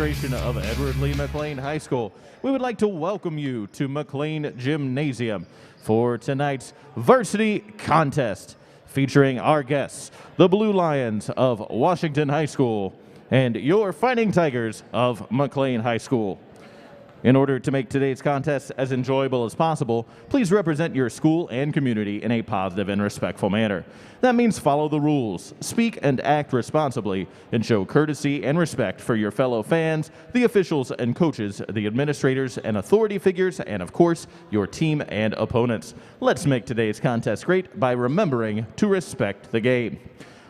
administration of Edward Lee McClain High School, we would like to welcome you to McClain Gymnasium for tonight's Varsity Contest, featuring our guests, the Blue Lions of Washington High School and your Fighting Tigers of McClain High School. In order to make today's contest as enjoyable as possible, please represent your school and community in a positive and respectful manner. That means follow the rules, speak and act responsibly, and show courtesy and respect for your fellow fans, the officials and coaches, the administrators and authority figures, and of course, your team and opponents. Let's make today's contest great by remembering to respect the game.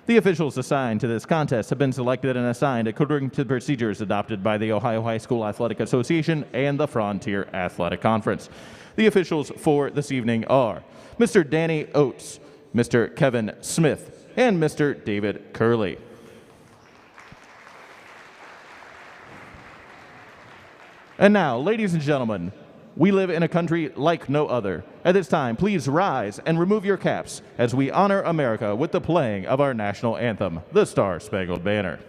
The officials assigned to this contest have been selected and assigned according to the procedures adopted by the Ohio High School Athletic Association and the Frontier Athletic Conference. The officials for this evening are Mr. Danny Oates, Mr. Kevin Smith, and Mr. David Curley. And now, ladies and gentlemen, we live in a country like no other. At this time, please rise and remove your caps as we honor America with the playing of our national anthem, the Star-Spangled Banner.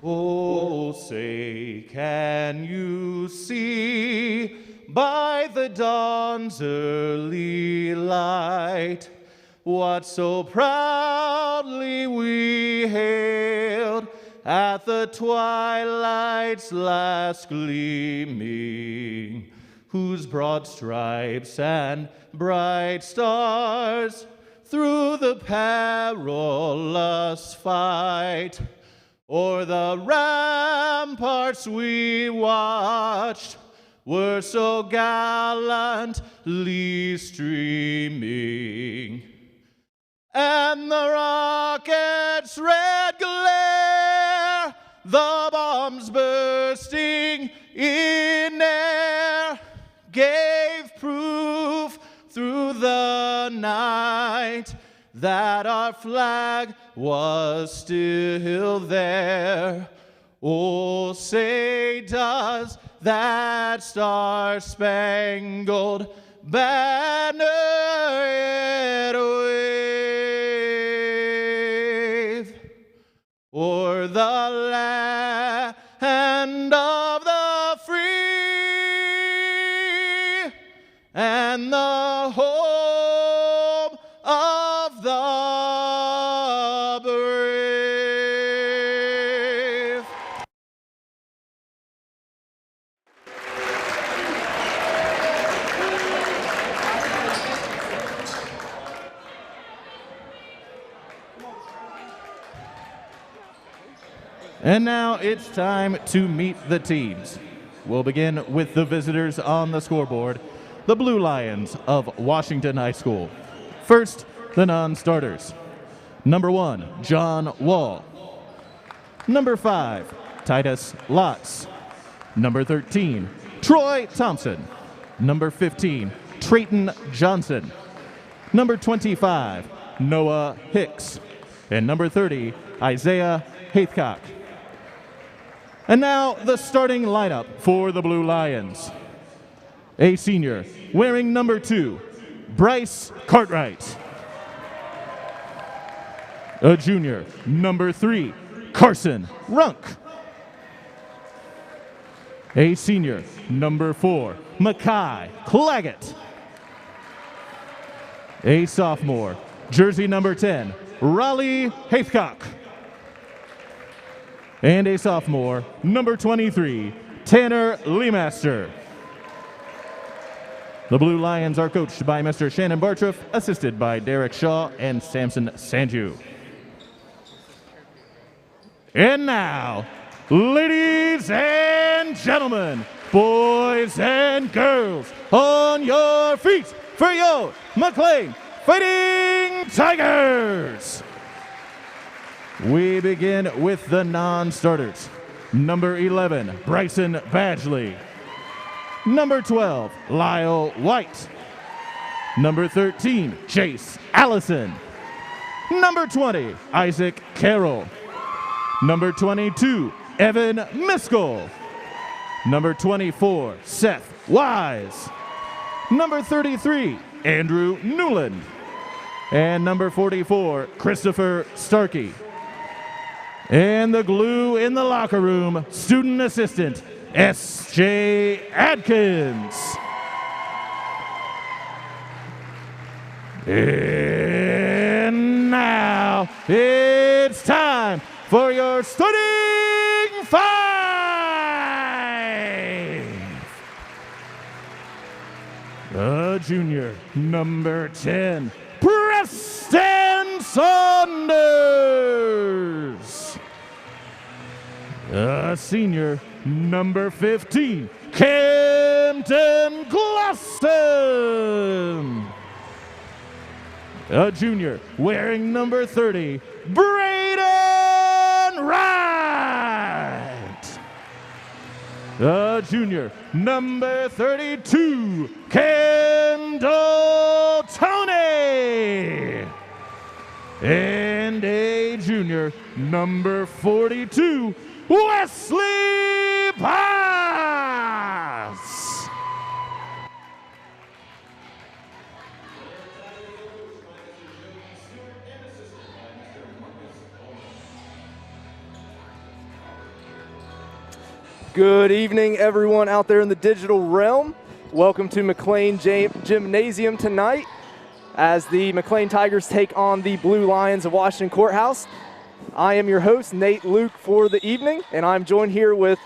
Oh, say, can you see by the dawn's early light what so proudly we hailed at the twilight's last gleaming, whose broad stripes and bright stars through the perilous fight o'er the ramparts we watched were so gallantly streaming, and the rocket's red glare, the bombs bursting in air, gave proof through the night that our flag was still there. Oh, say, does that star-spangled banner yet wave o'er the land of the free and the home of the brave? And now it's time to meet the teams. We'll begin with the visitors on the scoreboard, the Blue Lions of Washington High School. First, the non-starters. Number 1, John Wall. Number 5, Titus Lotz. Number 13, Troy Thompson. Number 15, Trayton Johnson. Number 25, Noah Hicks. And number 30, Isaiah Haithcock. And now the starting lineup for the Blue Lions. A senior wearing number 2, Bryce Cartwright. A junior, number 3, Carson Runk. A senior, number 4, Makai Claggett. A sophomore, jersey number 10, Raleigh Haithcock. And a sophomore, number 23, Tanner Leemaster. The Blue Lions are coached by Mr. Shannon Bartroff, assisted by Derek Shaw and Samson Sanju. And now, ladies and gentlemen, boys and girls, on your feet for your McClain Fighting Tigers! We begin with the non-starters. Number 11, Bryson Badgley. Number 12, Lyle White. Number 13, Chase Allison. Number 20, Isaac Carroll. Number 22, Evan Miskell. Number 24, Seth Wise. Number 33, Andrew Newland. And number 44, Christopher Starkey. And the glue in the locker room, student assistant, S.J. Adkins. And now it's time for your starting five. The junior, number 10, Preston Saunders. The senior, number 15, Camden Glosson. A junior, wearing number 30, Braden Wright. A junior, number 32, Kendall Tony. And a junior, number 42, Wesley Pass. Good evening, everyone out there in the digital realm. Welcome to McClain Gymnasium tonight as the McClain Tigers take on the Blue Lions of Washington Courthouse. I am your host, Nate Luke, for the evening, and I'm joined here with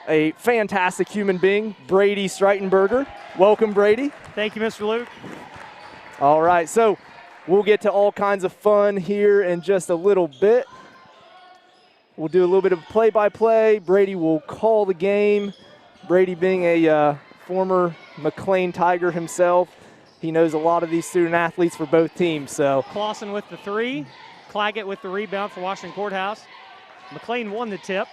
a fantastic human being, Brady Streitenberger. Welcome, Brady. Thank you, Mr. Luke. All right, so we'll get to all kinds of fun here in just a little bit. We'll do a little bit of play-by-play. Brady will call the game. Brady being a former McClain Tiger himself, he knows a lot of these student athletes for both teams. So Clausen with the three, Claggett with the rebound for Washington Courthouse. McClain won the tip.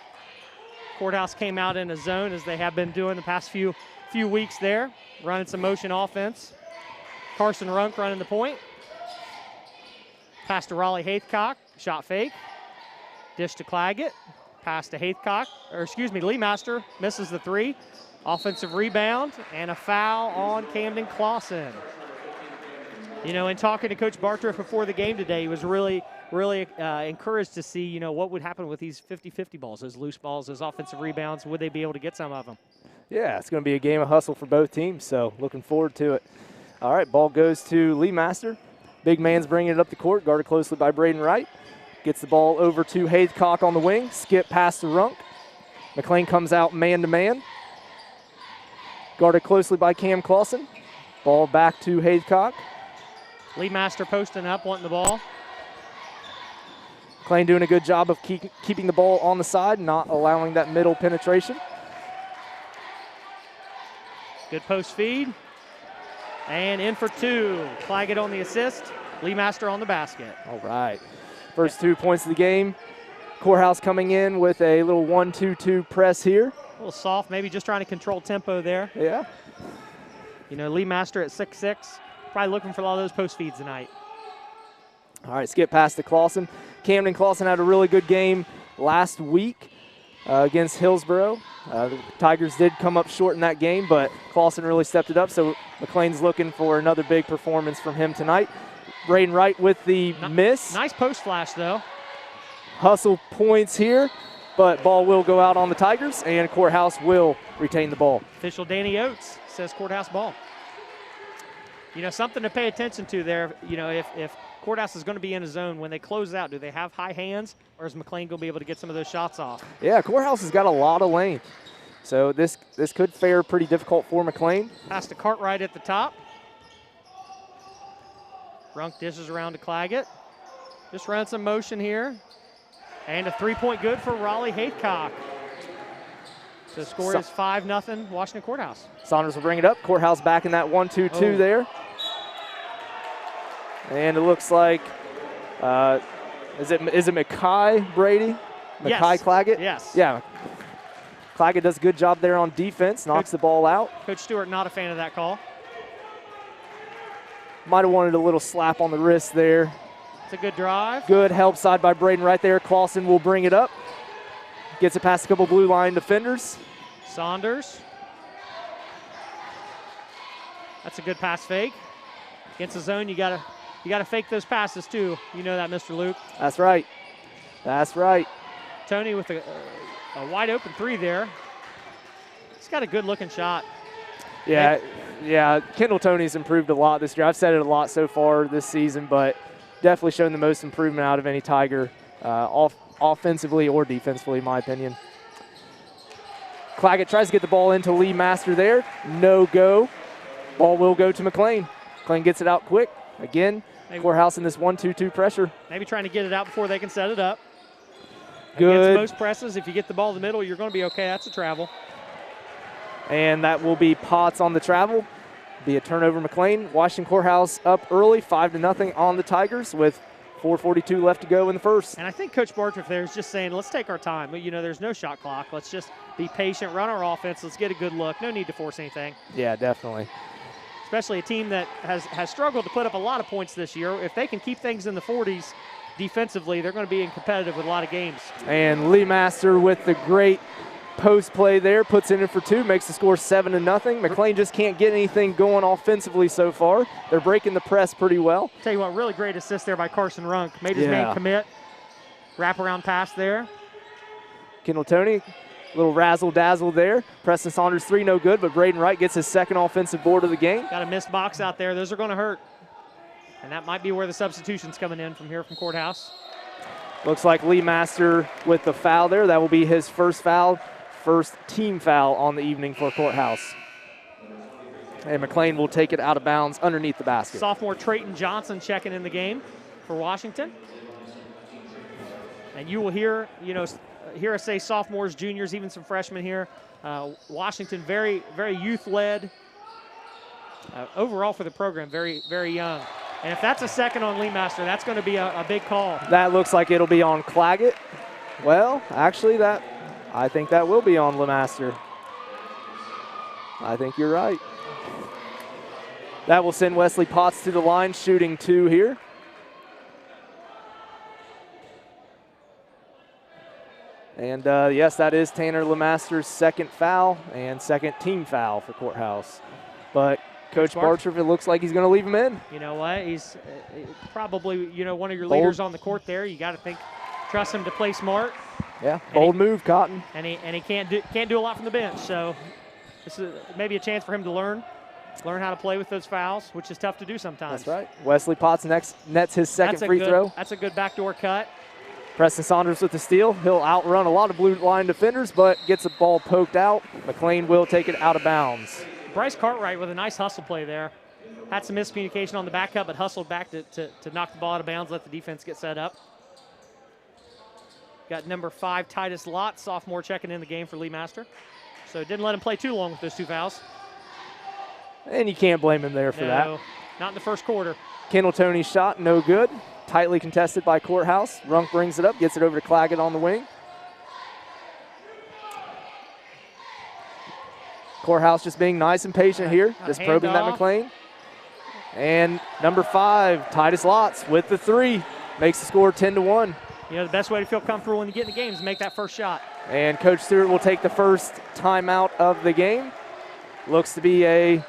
Courthouse came out in a zone as they have been doing the past few weeks there, running some motion offense. Carson Runk running the point. Pass to Raleigh Haythcock, shot fake. Dish to Claggett, pass to Lee Master, misses the three. Offensive rebound and a foul on Camden Clausen. You know, in talking to Coach Bartriff before the game today, he was really encouraged to see, you know, what would happen with these 50-50 balls, those loose balls, those offensive rebounds. Would they be able to get some of them? Yeah, it's going to be a game of hustle for both teams, so looking forward to it. All right, ball goes to Lee Master. Big man's bringing it up the court, guarded closely by Braden Wright. Gets the ball over to Haythcock on the wing. Skip pass to Runk. McClain comes out man-to-man. Guarded closely by Cam Clausen. Ball back to Haythcock. Lee Master posting up, wanting the ball. McClain doing a good job of keeping the ball on the side, not allowing that middle penetration. Good post feed. And in for two. Claggett on the assist. Lee Master on the basket. All right. First 2 points of the game. Courthouse coming in with a little 1-2-2 press here. A little soft, maybe just trying to control tempo there. Yeah. You know, Lee Master at 6'6", probably looking for a lot of those post feeds tonight. All right, skip pass to Clausen. Camden Clausen had a really good game last week against Hillsborough. The Tigers did come up short in that game, but Clausen really stepped it up, so McClain's looking for another big performance from him tonight. Braden Wright with the miss. Nice post flash, though. Hustle points here, but ball will go out on the Tigers, and Courthouse will retain the ball. Official Danny Oates says Courthouse ball. You know, something to pay attention to there. You know, if Courthouse is going to be in a zone, when they close out, do they have high hands, or is McClain going to be able to get some of those shots off? Yeah, Courthouse has got a lot of length, so this could fare pretty difficult for McClain. Pass to Cartwright at the top. Runk dishes around to Claggett. Just running some motion here. And a three-point good for Raleigh Haythcock. So the score is 5-0 Washington Courthouse. Saunders will bring it up. Courthouse back in that 1-2-2 there. And it looks like, is it Mackay, Brady? Mackay Yes. Claggett? Yes. Yeah. Claggett does a good job there on defense, knocks the ball out. Coach Stewart not a fan of that call. Might have wanted a little slap on the wrist there. It's a good drive. Good help side by Braden right there. Clausen will bring it up. Gets it past a couple blue line defenders. Saunders. That's a good pass fake. Against the zone, you gotta fake those passes too. You know that, Mr. Luke. That's right. That's right. Tony with a wide open three there. He's got a good looking shot. Yeah, yeah. Kendall Tony's improved a lot this year. I've said it a lot so far this season, but definitely shown the most improvement out of any Tiger, offensively or defensively, in my opinion. Claggett tries to get the ball into Lee Master there. No go. Ball will go to McClain. McClain gets it out quick. Again, Courthouse in this 1-2-2 pressure. Maybe trying to get it out before they can set it up. Good. Against most presses, if you get the ball in the middle, you're going to be okay. That's a travel. And that will be Potts on the travel. Be a turnover McClain. Washington Courthouse up early, 5-0 on the Tigers with 4:42 left to go in the first. And I think Coach Bartriff there is just saying, let's take our time. You know, there's no shot clock. Let's just be patient, run our offense. Let's get a good look. No need to force anything. Yeah, definitely. Especially a team that has struggled to put up a lot of points this year. If they can keep things in the 40s defensively, they're going to be competitive with a lot of games. And Lee Master with the great post play there, puts it in for two, makes the score 7-0. McClain just can't get anything going offensively so far. They're breaking the press pretty well. Tell you what, really great assist there by Carson Runk. Made his main commit. Wraparound pass there. Kendall Tony, little razzle-dazzle there. Preston Saunders 3, no good, but Braden Wright gets his second offensive board of the game. Got a missed box out there. Those are going to hurt. And that might be where the substitution's coming in from here from Courthouse. Looks like Lee Master with the foul there. That will be his first foul, first team foul on the evening for Courthouse. And McClain will take it out of bounds underneath the basket. Sophomore Trayton Johnson checking in the game for Washington. And you will hear us say sophomores, juniors, even some freshmen here. Washington, very, very youth-led. Overall for the program, very, very young. And if that's a second on Lee Master, that's going to be a big call. That looks like it'll be on Claggett. Well, actually, I think that will be on LeMaster. I think you're right. That will send Wesley Potts to the line, shooting 2 here. And yes, that is Tanner LeMaster's second foul and second team foul for Courthouse. But Coach Bartriff, it looks like he's going to leave him in. You know what? He's probably, one of your leaders on the court there. You got to trust him to play smart. Yeah, bold move, Cotton. And he can't do a lot from the bench. So this is maybe a chance for him to learn how to play with those fouls, which is tough to do sometimes. That's right. Wesley Potts nets his second free throw. That's a good backdoor cut. Preston Saunders with the steal. He'll outrun a lot of blue line defenders, but gets the ball poked out. McClain will take it out of bounds. Bryce Cartwright with a nice hustle play there. Had some miscommunication on the back cut, but hustled back to knock the ball out of bounds, let the defense get set up. Got number 5, Titus Lott, sophomore, checking in the game for Lee Master. So didn't let him play too long with those 2 fouls. And you can't blame him there for that. Not in the first quarter. Kendall Tony's shot, no good. Tightly contested by Courthouse. Runk brings it up, gets it over to Claggett on the wing. Courthouse just being nice and patient here, just probing that McClain. And number 5, Titus Lotz with the 3, makes the score 10-1. The best way to feel comfortable when you get in the game is make that first shot. And Coach Stewart will take the first timeout of the game. Looks to be a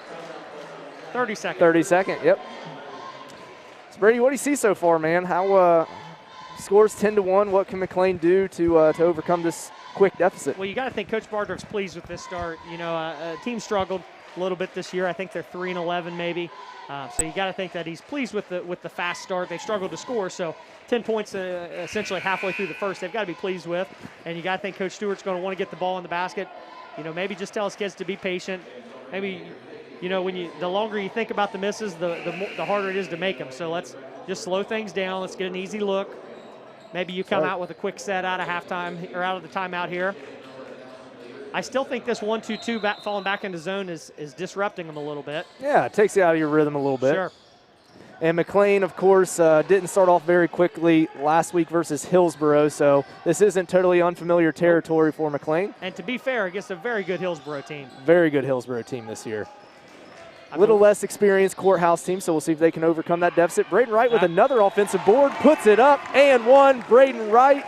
30-second. 30-second, yep. So Brady, what do you see so far, man? How scores 10-1? What can McClain do to overcome this quick deficit? Well, you got to think Coach Bartriff's pleased with this start. Team struggled a little bit this year. I think they're 3-11 maybe. So you got to think that he's pleased with the fast start. They struggled to score, so 10 points essentially halfway through the first. They've got to be pleased with, and you got to think Coach Stewart's going to want to get the ball in the basket. Maybe just tell his kids to be patient. Maybe, the longer you think about the misses, the harder it is to make them. So let's just slow things down. Let's get an easy look. Maybe you come out with a quick set out of halftime or out of the timeout here. I still think this 1-2-2 falling back into zone is disrupting them a little bit. Yeah, it takes you out of your rhythm a little bit. Sure. And McClain, of course, didn't start off very quickly last week versus Hillsboro, so this isn't totally unfamiliar territory for McClain. And to be fair, against a very good Hillsboro team. Very good Hillsboro team this year. A little less experienced Courthouse team, so we'll see if they can overcome that deficit. Braden Wright with another offensive board, puts it up, and one. Braden Wright.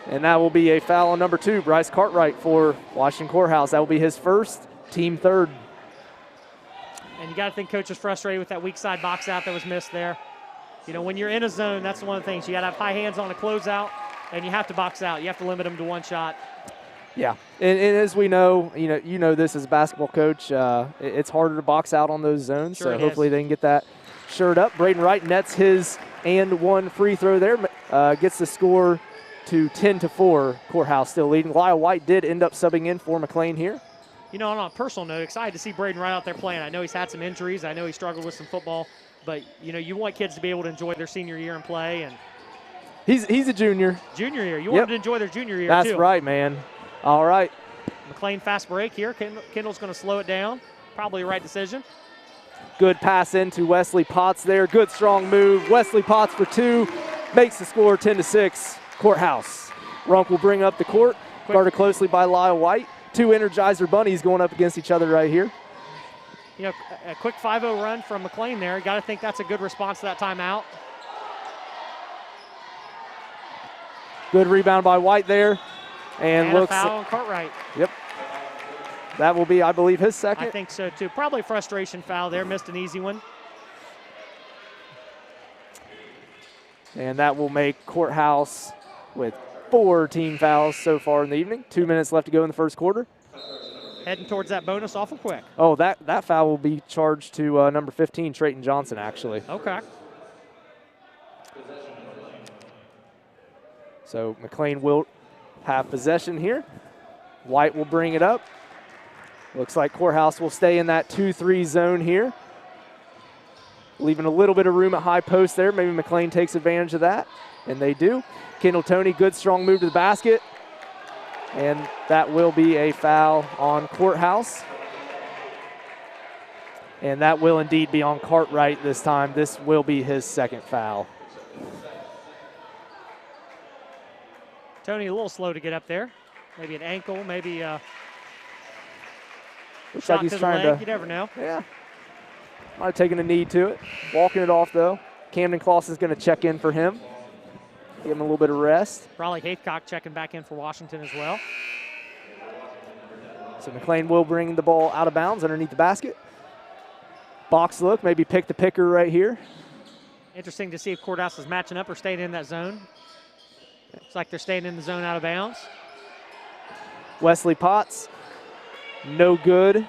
And that will be a foul on number 2, Bryce Cartwright for Washington Courthouse. That will be his first, team third. And you got to think coach is frustrated with that weak side box out that was missed there. You know, when you're in a zone, that's one of the things. You got to have high hands on a closeout, and you have to box out. You have to limit them to one shot. Yeah, and as we know, you know this as a basketball coach, it's harder to box out on those zones, Sure so hopefully they can get that shirt up. Braden Wright nets his and one free throw there, gets the score to 10-4. Courthouse still leading. Lyle White did end up subbing in for McClain here. You know, on a personal note, excited to see Braden Wright out there playing. I know he's had some injuries. I know he struggled with some football. But, you know, you want kids to be able to enjoy their senior year and play. And he's a junior. Junior year. You want them to enjoy their junior year, That's too. right, man. All right. McClain fast break here. Kendall's going to slow it down. Probably the right decision. Good pass into Wesley Potts there. Good strong move. Wesley Potts for 2. Makes the score 10-6. Courthouse. Runk will bring up the court. Guarded closely by Lyle White. 2 Energizer bunnies going up against each other right here. You know, a quick 5-0 run from McClain there. Got to think that's a good response to that timeout. Good rebound by White there. And looks a foul on Cartwright. Yep. That will be, I believe, his second. I think so, too. Probably a frustration foul there. Missed an easy one. And that will make Courthouse with 4 team fouls so far in the evening. 2 minutes left to go in the first quarter. Heading towards that bonus awful quick. Oh, that foul will be charged to number 15, Trayton Johnson, actually. Okay. So McClain will have possession here. White will bring it up. Looks like Courthouse will stay in that 2-3 zone here. Leaving a little bit of room at high post there. Maybe McClain takes advantage of that, and they do. Kendall Toney, good strong move to the basket. And that will be a foul on Courthouse. And that will indeed be on Cartwright this time. This will be his second foul. Toney a little slow to get up there. Maybe an ankle, maybe a Looks shot like he's to the trying leg. to. You never know. Yeah. Might have taken a knee to it. Walking it off, though. Camden Clausen's going to check in for him. Give him a little bit of rest. Raleigh Haithcock checking back in for Washington as well. So McClain will bring the ball out of bounds underneath the basket. Box look, maybe pick the picker right here. Interesting to see if Courthouse is matching up or staying in that zone. Looks like they're staying in the zone out of bounds. Wesley Potts, no good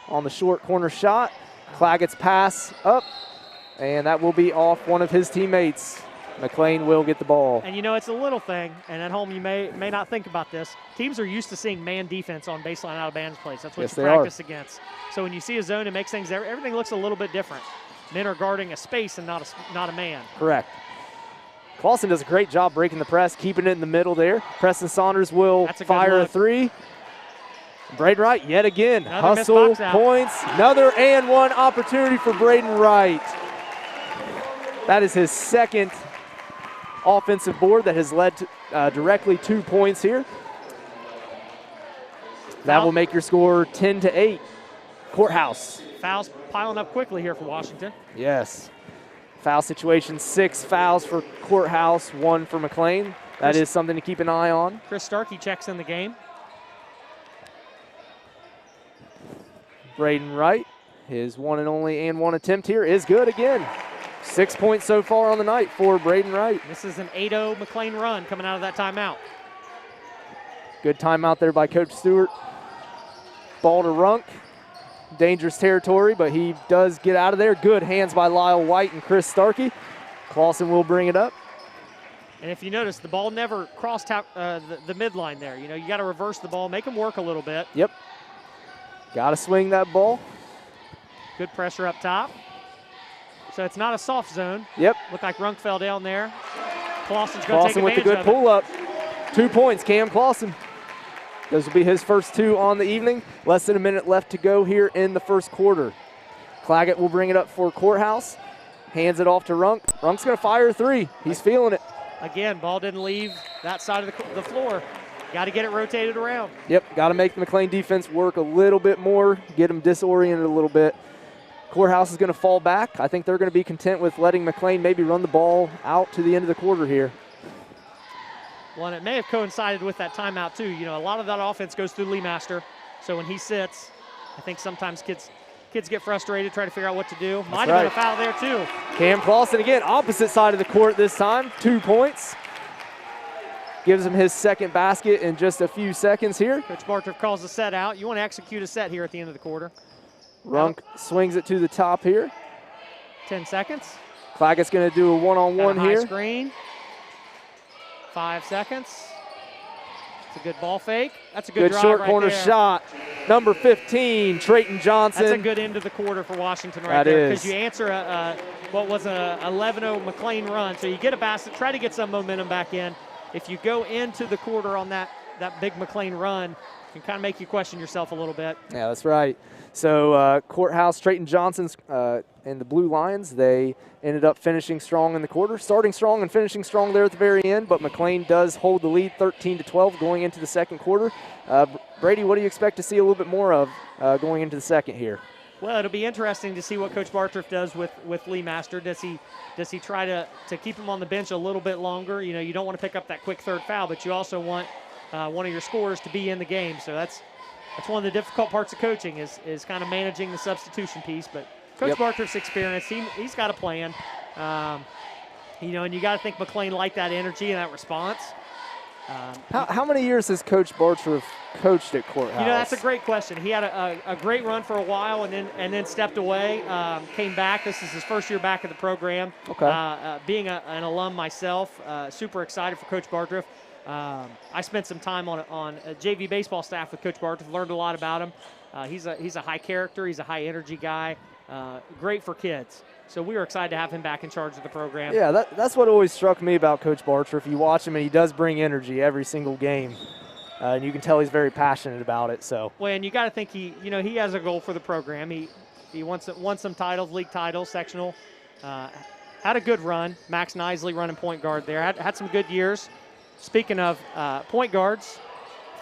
on the short corner shot. Claggett's pass up, and that will be off one of his teammates. McClain will get the ball. And you know, it's a little thing, and at home you may not think about this. Teams are used to seeing man defense on baseline out of bounds plays. That's what Yes, you they practice against. So when you see a zone, it makes things, everything looks a little bit different. Men are guarding a space and not a man. Correct. Clausen does a great job breaking the press, keeping it in the middle there. Preston Saunders will fire a 3. Braden Wright yet again. Another Hustle, points, another and one opportunity for Braden Wright. That is his second offensive board that has led to, directly 2 points here. That will make your score 10-8. Courthouse. Fouls piling up quickly here for Washington. Yes. Foul situation, 6 fouls for Courthouse, 1 for McClain. That is something to keep an eye on. Chris Starkey checks in the game. Braden Wright, his one and only and one attempt here is good again. 6 points so far on the night for Braden Wright. This is an 8-0 McClain run coming out of that timeout. Good timeout there by Coach Stewart. Ball to Runk. Dangerous territory, but he does get out of there. Good hands by Lyle White and Chris Starkey. Clausen will bring it up. And if you notice, the ball never crossed the midline there. You know, you got to reverse the ball, make them work a little bit. Yep. Got to swing that ball. Good pressure up top. So it's not a soft zone. Yep. Looked like Runk fell down there. Clausen's going to take Clausen with the advantage good of it. pull up. 2 points, Cam Clausen. Those will be his first 2 on the evening. Less than a minute left to go here in the first quarter. Claggett will bring it up for Courthouse. Hands it off to Runk. Runk's going to fire a 3. He's feeling it. Again, ball didn't leave that side of the floor. Got to get it rotated around. Yep, got to make the McClain defense work a little bit more, get them disoriented a little bit. Courthouse is going to fall back. I think they're going to be content with letting McClain maybe run the ball out to the end of the quarter here. Well, and it may have coincided with that timeout, too. You know, a lot of that offense goes through Lee Master. So when he sits, I think sometimes kids get frustrated, try to figure out what to do. Might have been a foul there, too. Cam Clausen again, opposite side of the court this time. 2 points. Gives him his second basket in just a few seconds here. Coach Bartroff calls the set out. You want to execute a set here at the end of the quarter. Runk swings it to the top here. 10 seconds. Claggett's going to do a one-on-one here. Screen. 5 seconds. It's a good ball fake. That's a good drive short right corner there. shot. Number 15, Trayton Johnson. That's a good end of the quarter for Washington right there. Because is. you answer what was a 11-0 McClain run. So you get a basket, try to get some momentum back in. If you go into the quarter on that big McClain run, it can kind of make you question yourself a little bit. Yeah, that's right. So Courthouse, Trayton Johnson's and the Blue Lions, they ended up finishing strong in the quarter, starting strong and finishing strong there at the very end, but McClain does hold the lead 13-12 going into the second quarter. Brady, what do you expect to see a little bit more of going into the second here? Well, it'll be interesting to see what Coach Bartroff does with Lee Master. Does he try to keep him on the bench a little bit longer? You know, you don't want to pick up that quick third foul, but you also want one of your scorers to be in the game. So that's one of the difficult parts of coaching is kind of managing the substitution piece. But Coach Bartroff's experience, he's got a plan. You know, and you got to think McClain liked that energy and that response. How many years has Coach Bartroff coached at Courthouse? You know, that's a great question. He had a great run for a while and then stepped away, came back. This is his first year back at the program. Okay. Being an alum myself, super excited for Coach Bartroff. I spent some time on a JV baseball staff with Coach Bartroff, learned a lot about him. He's a high character. He's a high energy guy. Great for kids. So we were excited to have him back in charge of the program. Yeah, that's what always struck me about Coach Bartroff. You watch him, and he does bring energy every single game. And you can tell he's very passionate about it. So. Well, and you got to think he has a goal for the program. He won some titles, league titles, sectional. Had a good run. Max Nisley running point guard there. Had some good years. Speaking of point guards,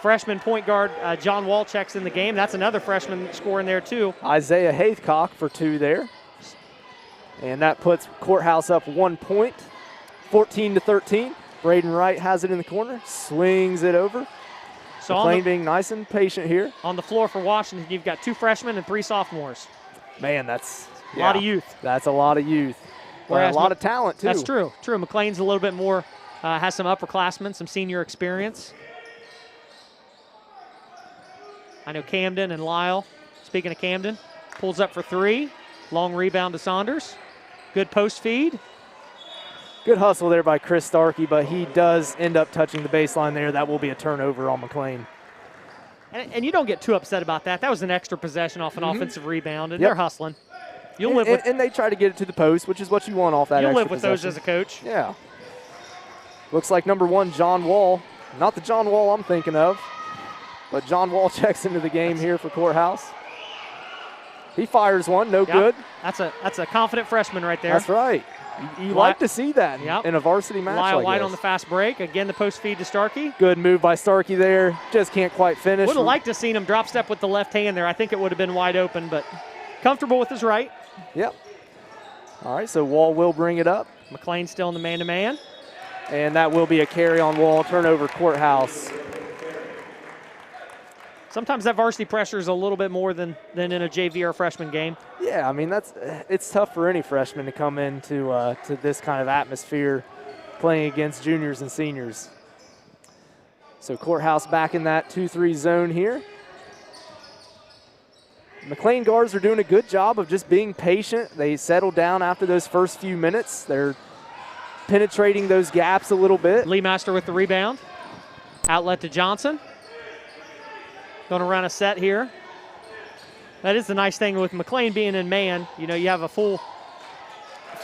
freshman point guard John Walczek's in the game. That's another freshman scoring there too. Isaiah Haithcock for 2 there. And that puts Courthouse up 1 point, 14-13. Braden Wright has it in the corner, swings it over. So McClain being nice and patient here. On the floor for Washington, you've got 2 freshmen and 3 sophomores. Man, that's a lot of youth. That's a lot of youth. Well, a lot of talent, too. That's true. True. McClain's a little bit more, has some upperclassmen, some senior experience. I know Camden and Lyle, speaking of Camden, pulls up for 3. Long rebound to Saunders. Good post feed. Good hustle there by Chris Starkey, but he does end up touching the baseline there. That will be a turnover on McClain. And you don't get too upset about that. That was an extra possession off an offensive rebound, and they're hustling. You'll live with, and they try to get it to the post, which is what you want off that extra You'll live with possession. those as a coach. Yeah. Looks like number 1, John Wall. Not the John Wall I'm thinking of, but John Wall checks into the game here for Courthouse. He fires one, no good. That's a confident freshman right there. That's right. You like to see that in a varsity match Lyle like White this. on the fast break. Again, the post feed to Starkey. Good move by Starkey there. Just can't quite finish. Would have liked to have seen him drop step with the left hand there. I think it would have been wide open, but comfortable with his right. Yep. All right, so Wall will bring it up. McClain still in the man-to-man. And that will be a carry on Wall. Turnover Courthouse. Sometimes that varsity pressure is a little bit more than in a JV or a freshman game. Yeah, I mean, it's tough for any freshman to come into to this kind of atmosphere playing against juniors and seniors. So Courthouse back in that 2-3 zone here. McClain guards are doing a good job of just being patient. They settle down after those first few minutes. They're penetrating those gaps a little bit. Lee Master with the rebound. Outlet to Johnson. Going to run a set here. That is the nice thing with McClain being in man. You know, you have a full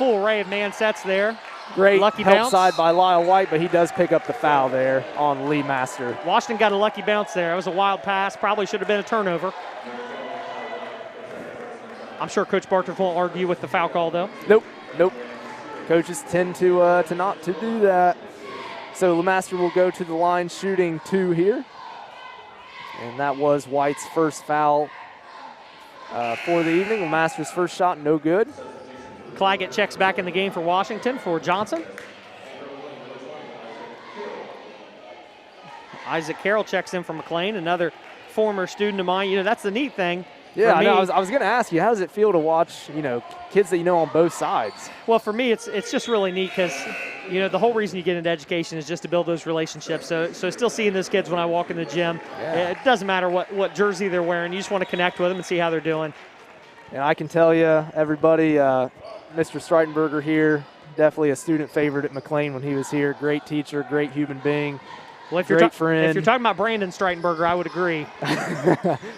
array of man sets there. Great lucky help bounce side by Lyle White, but he does pick up the foul there on Lee Master. Washington got a lucky bounce there. It was a wild pass. Probably should have been a turnover. I'm sure Coach Bartroff won't argue with the foul call, though. Nope. Coaches tend to not to do that. So LeMaster will go to the line shooting 2 here. And that was White's first foul for the evening. LeMaster's first shot, no good. Claggett checks back in the game for Washington for Johnson. Isaac Carroll checks in for McClain, another former student of mine. You know, that's the neat thing. Yeah, I know. I was going to ask you, how does it feel to watch, kids that you know on both sides? Well, for me, it's just really neat because, the whole reason you get into education is just to build those relationships. So still seeing those kids when I walk in the gym, it doesn't matter what jersey they're wearing. You just want to connect with them and see how they're doing. And I can tell you, everybody, Mr. Streitenberger here, definitely a student favorite at McClain when he was here. Great teacher, great human being. Well, if great friend. If you're talking about Brandon Streitenberger, I would agree.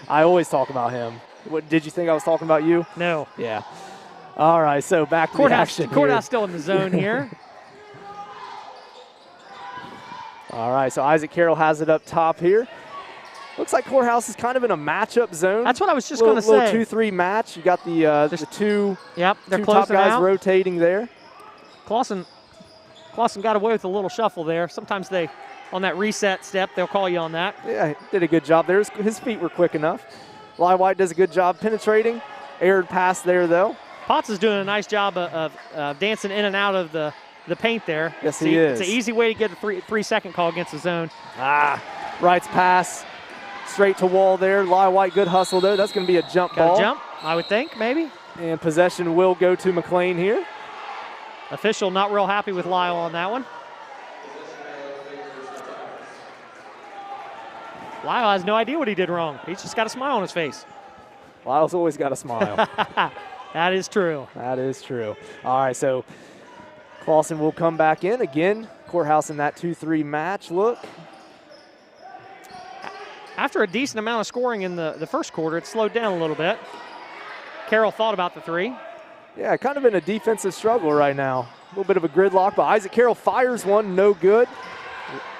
I always talk about him. What, did you think I was talking about you? No. Yeah. All right, so back to the action here. Courthouse still in the zone here. All right, so Isaac Carroll has it up top here. Looks like Courthouse is kind of in a matchup zone. That's what I was just going to say. Little 2-3 match. You got the two they're top guys out. rotating there. Clausen got away with a little shuffle there. Sometimes on that reset step, they'll call you on that. Yeah, did a good job there. His feet were quick enough. Lai White does a good job penetrating. Aired pass there, though. Potts is doing a nice job of dancing in and out of the paint there. Yes, he is. It's an easy way to get a 3-second call against the zone. Wright's pass straight to wall there. Lai White, good hustle there. That's going to be a jump ball. Got a jump, I would think, maybe. And possession will go to McClain here. Official not real happy with Lyle on that one. Lyle has no idea what he did wrong. He's just got a smile on his face. Lyle's always got a smile. That is true. That is true. All right, so Clausen will come back in. Again, Courthouse in that 2-3 match look. After a decent amount of scoring in the first quarter, it slowed down a little bit. Carroll thought about the 3. Yeah, kind of in a defensive struggle right now. A little bit of a gridlock, but Isaac Carroll fires one, no good.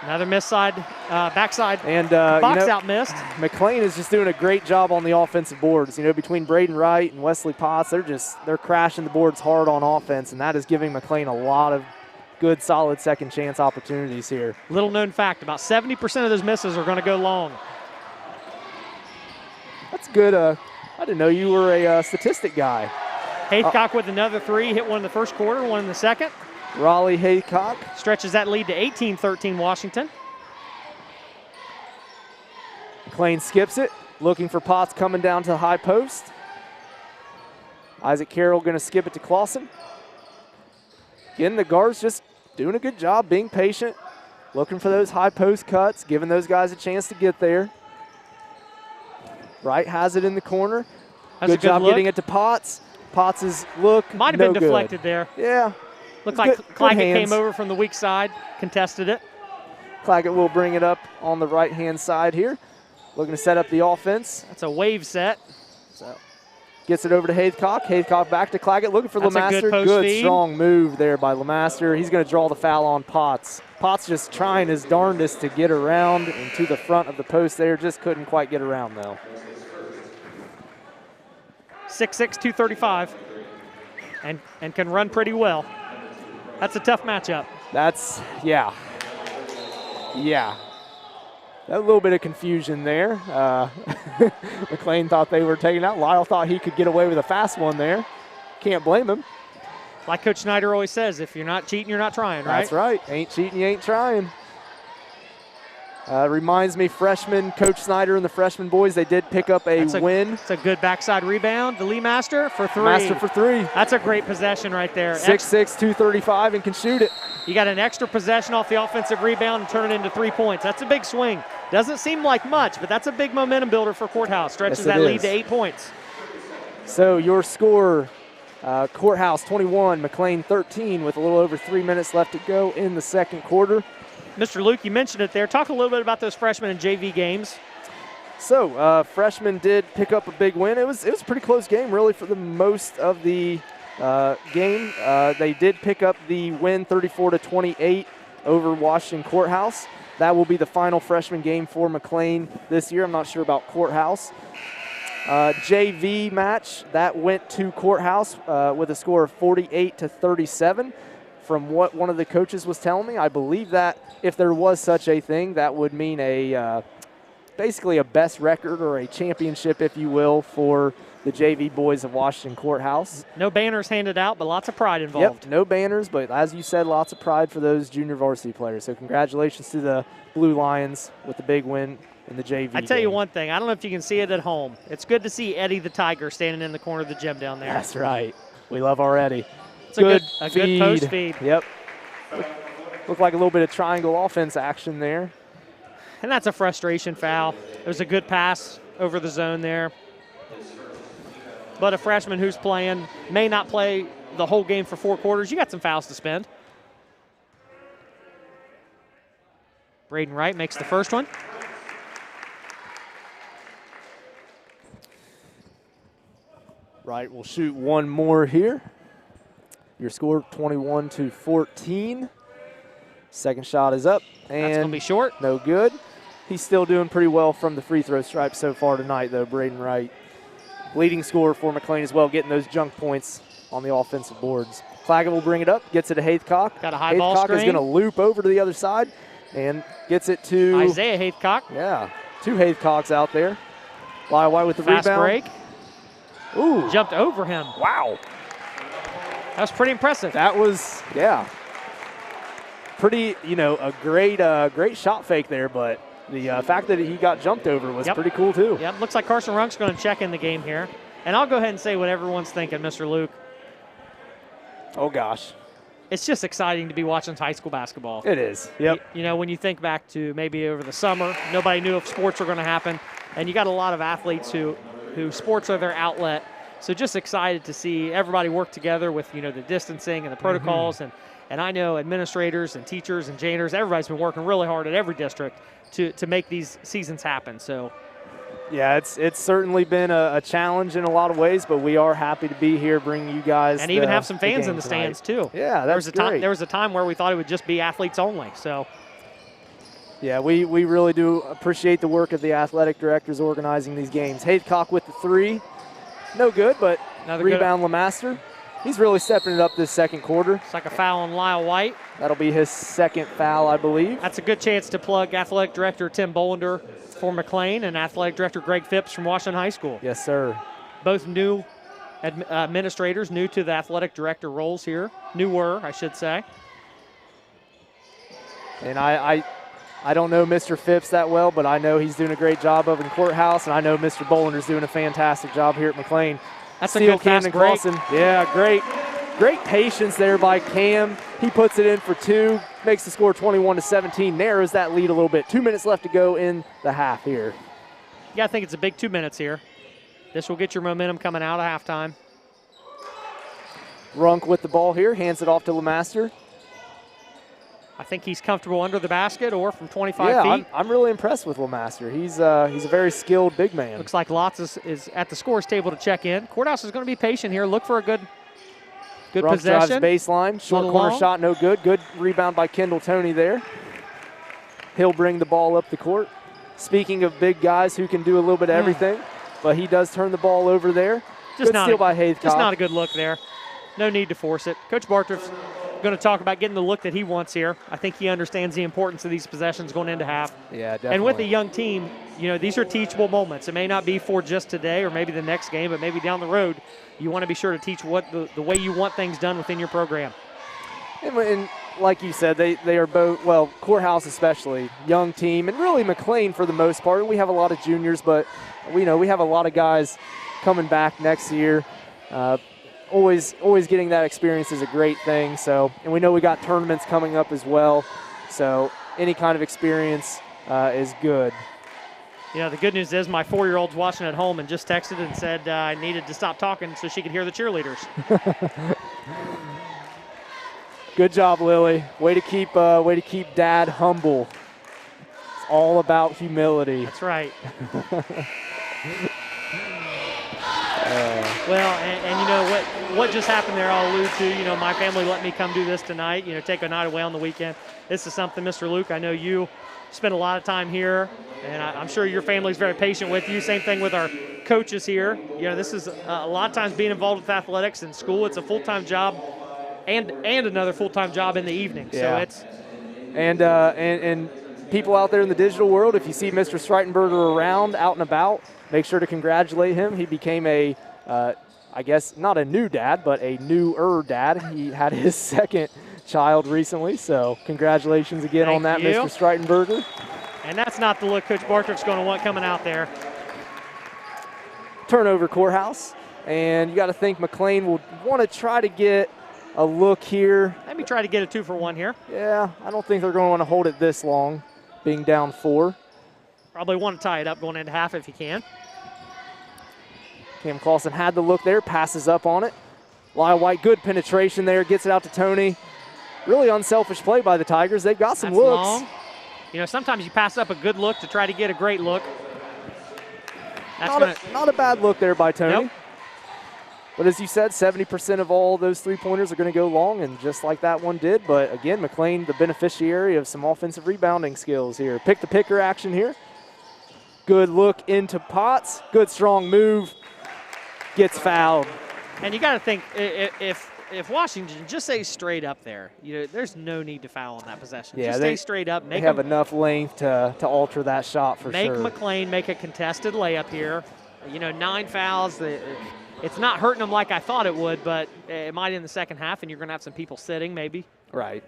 Another backside, and box out missed. McClain is just doing a great job on the offensive boards. Between Braden Wright and Wesley Potts, they're crashing the boards hard on offense, and that is giving McClain a lot of good, solid second chance opportunities here. Little known fact, about 70% of those misses are going to go long. That's good. I didn't know you were a statistic guy. Haycock with another 3, hit one in the first quarter, one in the second. Raleigh Haycock stretches that lead to 18-13 Washington. McClain skips it, looking for Potts coming down to the high post. Isaac Carroll going to skip it to Clausen. Again, the guards just doing a good job, being patient, looking for those high post cuts, giving those guys a chance to get there. Wright has it in the corner. Good job getting it to Potts. Potts' look might have been deflected there. Yeah. Looked like Claggett came over from the weak side, contested it. Claggett will bring it up on the right-hand side here. Looking to set up the offense. That's a wave set. So gets it over to Haycock. Haycock back to Claggett, looking for LeMaster. Good strong move there by LeMaster. He's going to draw the foul on Potts. Potts just trying his darndest to get around and to the front of the post there. Just couldn't quite get around, though. 6'6", 235, and can run pretty well. That's a tough matchup. Yeah. A little bit of confusion there. McClain thought they were taking out. Lyle thought he could get away with a fast one there. Can't blame him. Like Coach Snyder always says, if you're not cheating, you're not trying, right? That's right. Ain't cheating, you ain't trying. Reminds me, freshman Coach Snyder and the freshman boys, they did pick up a win. It's a good backside rebound. The Lee Master for 3. Master for 3. That's a great possession right there. 6'6", 235, and can shoot it. You got an extra possession off the offensive rebound and turn it into 3 points. That's a big swing. Doesn't seem like much, but that's a big momentum builder for Courthouse. Stretches that lead to 8 points. So your score, Courthouse 21, McClain 13, with a little over 3 minutes left to go in the second quarter. Mr. Luke, you mentioned it there. Talk a little bit about those freshmen and JV games. So freshmen did pick up a big win. It was a pretty close game, really, for the most of the game. They did pick up the win 34-28 over Washington Courthouse. That will be the final freshman game for McClain this year. I'm not sure about Courthouse. JV match, that went to Courthouse with a score of 48-37. from what one of the coaches was telling me, I believe that if there was such a thing, that would mean a basically a best record or a championship, if you will, for the JV boys of Washington Courthouse. No banners handed out, but lots of pride involved. Yep, no banners, but as you said, lots of pride for those junior varsity players. So congratulations to the Blue Lions with the big win in the JV I tell you game. one thing, I don't know if you can see it at home. It's good to see Eddie the Tiger standing in the corner of the gym down there. That's right. We love our Eddie. It's a good post feed. Yep. Looked like a little bit of triangle offense action there. And that's a frustration foul. It was a good pass over the zone there. But a freshman who's playing may not play the whole game for 4 quarters. You got some fouls to spend. Braden Wright makes the first one. Wright will shoot one more here. Your score 21-14. Second shot is up. And that's going to be short. No good. He's still doing pretty well from the free throw stripe so far tonight, though, Braden Wright. Leading scorer for McClain as well, getting those junk points on the offensive boards. Claggett will bring it up, gets it to Haythcock. Got a high ball screen. Haythcock is going to loop over to the other side and gets it to Isaiah Haythcock. Yeah, 2 Haythcocks out there. Lyle White with the Fast rebound. break. Ooh. Jumped over him. Wow. That was pretty impressive. That was, yeah. Pretty, a great shot fake there, but the fact that he got jumped over was pretty cool too. Yep, looks like Carson Runk's going to check in the game here. And I'll go ahead and say what everyone's thinking, Mr. Luke. Oh, gosh. It's just exciting to be watching high school basketball. It is, yep. When you think back to maybe over the summer, nobody knew if sports were going to happen. And you got a lot of athletes who sports are their outlet. So just excited to see everybody work together with, the distancing and the protocols. And I know administrators and teachers and janitors, everybody's been working really hard at every district to make these seasons happen. So, yeah, it's certainly been a challenge in a lot of ways, but we are happy to be here, bringing you guys and even have some fans in the stands too. Yeah, that's great. There was a time where we thought it would just be athletes only. So, yeah, we really do appreciate the work of the athletic directors organizing these games. Haythcock with the 3, no good, but another rebound LeMaster. He's really stepping it up this second quarter. It's like a foul on Lyle White. That'll be his second foul, I believe. That's a good chance to plug Athletic Director Tim Bolender for McClain and Athletic Director Greg Phipps from Washington High School. Yes, sir. Both new administrators, new to the athletic director roles here. Newer, I should say. And I don't know Mr. Phipps that well, but I know he's doing a great job up in Courthouse, and I know Mr. Bollender's doing a fantastic job here at McClain. That's a good fast break. Yeah, great patience there by Cam. He puts it in for 2, makes the score 21-17, narrows that lead a little bit. 2 minutes left to go in the half here. Yeah, I think it's a big 2 minutes here. This will get your momentum coming out of halftime. Runk with the ball here, hands it off to LeMaster. I think he's comfortable under the basket or from 25 feet. Yeah, I'm really impressed with LeMaster. He's a very skilled big man. Looks like Lotz is at the scores table to check in. Courthouse is going to be patient here. Look for a good Runk possession. Drives baseline, short corner shot, no good. Good rebound by Kendall Toney there. He'll bring the ball up the court. Speaking of big guys who can do a little bit of everything, but he does turn the ball over there. Good steal by Haythcock. Just not a good look there. No need to force it. Coach Bartrett's going to talk about getting the look that he wants here. I think he understands the importance of these possessions going into half. Yeah, definitely. And with a young team, these are teachable moments. It may not be for just today or maybe the next game, but maybe down the road, you want to be sure to teach what the way you want things done within your program. And like you said, they are both, well, Courthouse especially, young team, and really McClain for the most part. We have a lot of juniors, but we have a lot of guys coming back next year. Always getting that experience is a great thing. So, and we know we got tournaments coming up as well. So any kind of experience is good. The good news is my 4-year-old's watching at home and just texted and said I needed to stop talking so she could hear the cheerleaders. Good job, Lily. Way to keep Dad humble. It's all about humility. That's right. Well, and what just happened there, I'll allude to. My family let me come do this tonight, take a night away on the weekend. This is something, Mr. Luke, I know you spend a lot of time here, and I'm sure your family's very patient with you. Same thing with our coaches here. This is a lot of times being involved with athletics in school. It's a full-time job and another full-time job in the evening. Yeah. So it's and people out there in the digital world, if you see Mr. Streitenberger around, out and about, make sure to congratulate him. He became a, I guess, not a new dad, but a newer dad. He had his second child recently, so congratulations again on that, Mr. Streitenberger. And that's not the look Coach Bartrick's going to want coming out there. Turnover Courthouse, and you got to think McClain will want to try to get a look here. Maybe try to get a 2-for-1 here. Yeah, I don't think they're going to want to hold it this long, being down 4. Probably want to tie it up going into half if you can. Cam Clausen had the look there, passes up on it. Lyle White, good penetration there, gets it out to Tony. Really unselfish play by the Tigers. They've got some looks. Long. You know, sometimes you pass up a good look to try to get a great look. Not a bad look there by Tony. Nope. But as you said, 70% of all those three-pointers are going to go long, and just like that one did. But again, McClain, the beneficiary of some offensive rebounding skills here. Pick-the-picker action here. Good look into Potts. Good strong move. Gets fouled. And you got to think, if Washington just stays straight up there, you know, there's no need to foul on that possession. Yeah, just stay straight up. They have enough length to alter that shot for make sure. Make McClain make a contested layup here. You know, 9 fouls. It's not hurting them like I thought it would, but it might in the second half, and you're going to have some people sitting maybe. Right.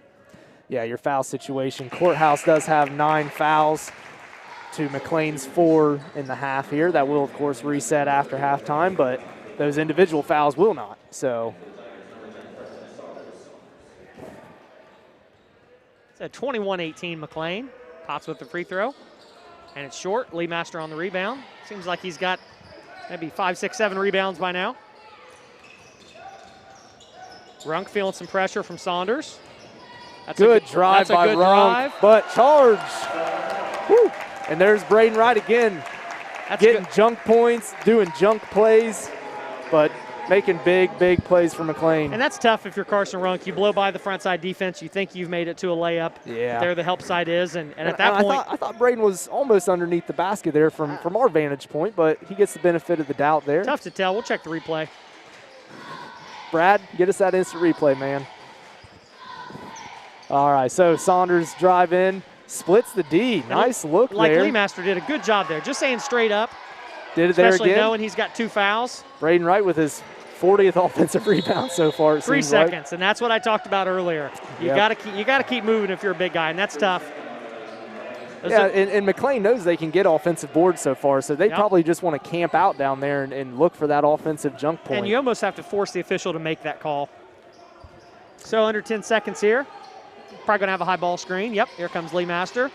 Yeah, your foul situation. Courthouse does have 9 fouls to McClain's 4 in the half here. That will, of course, reset after halftime, but those individual fouls will not. So it's a 21-18 McClain. Potts with the free throw, and it's short. Lee Master on the rebound. Seems like he's got maybe 5, 6, 7 rebounds by now. Runk feeling some pressure from Saunders. That's good drive by Runk, but charge. Woo. And there's Braden Wright again, getting junk points, doing junk plays, but making big plays for McClain. And that's tough if you're Carson Runk. You blow by the front side defense. You think you've made it to a layup. Yeah. There the help side is, and at that point. I thought Braden was almost underneath the basket there from our vantage point, but he gets the benefit of the doubt there. Tough to tell. We'll check the replay. Brad, get us that instant replay, man. All right, so Saunders drive in, splits the D. Nice look like there. Lee Master did a good job there, just staying straight up. Did it there again. Especially knowing he's got 2 fouls. Braden Wright with his 40th offensive rebound so far. 3 seconds, and that's what I talked about earlier. You got to keep moving if you're a big guy, and that's tough. And McClain knows they can get offensive boards so far, so they probably just want to camp out down there and look for that offensive junk point. And you almost have to force the official to make that call. So under 10 seconds here. Probably going to have a high ball screen. Yep, here comes Lee Master.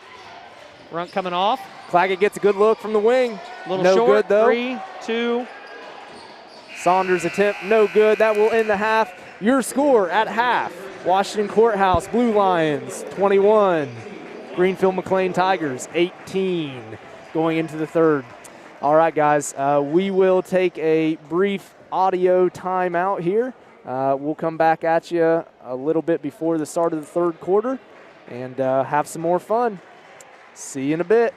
Runk coming off. Claggett gets a good look from the wing. A little no short. Good, though. 3, 2. Saunders' attempt, no good. That will end the half. Your score at half. Washington Courthouse, Blue Lions, 21. Greenfield McClain Tigers, 18. Going into the third. All right, guys, we will take a brief audio timeout here. We'll come back at you a little bit before the start of the third quarter and have some more fun. See you in a bit.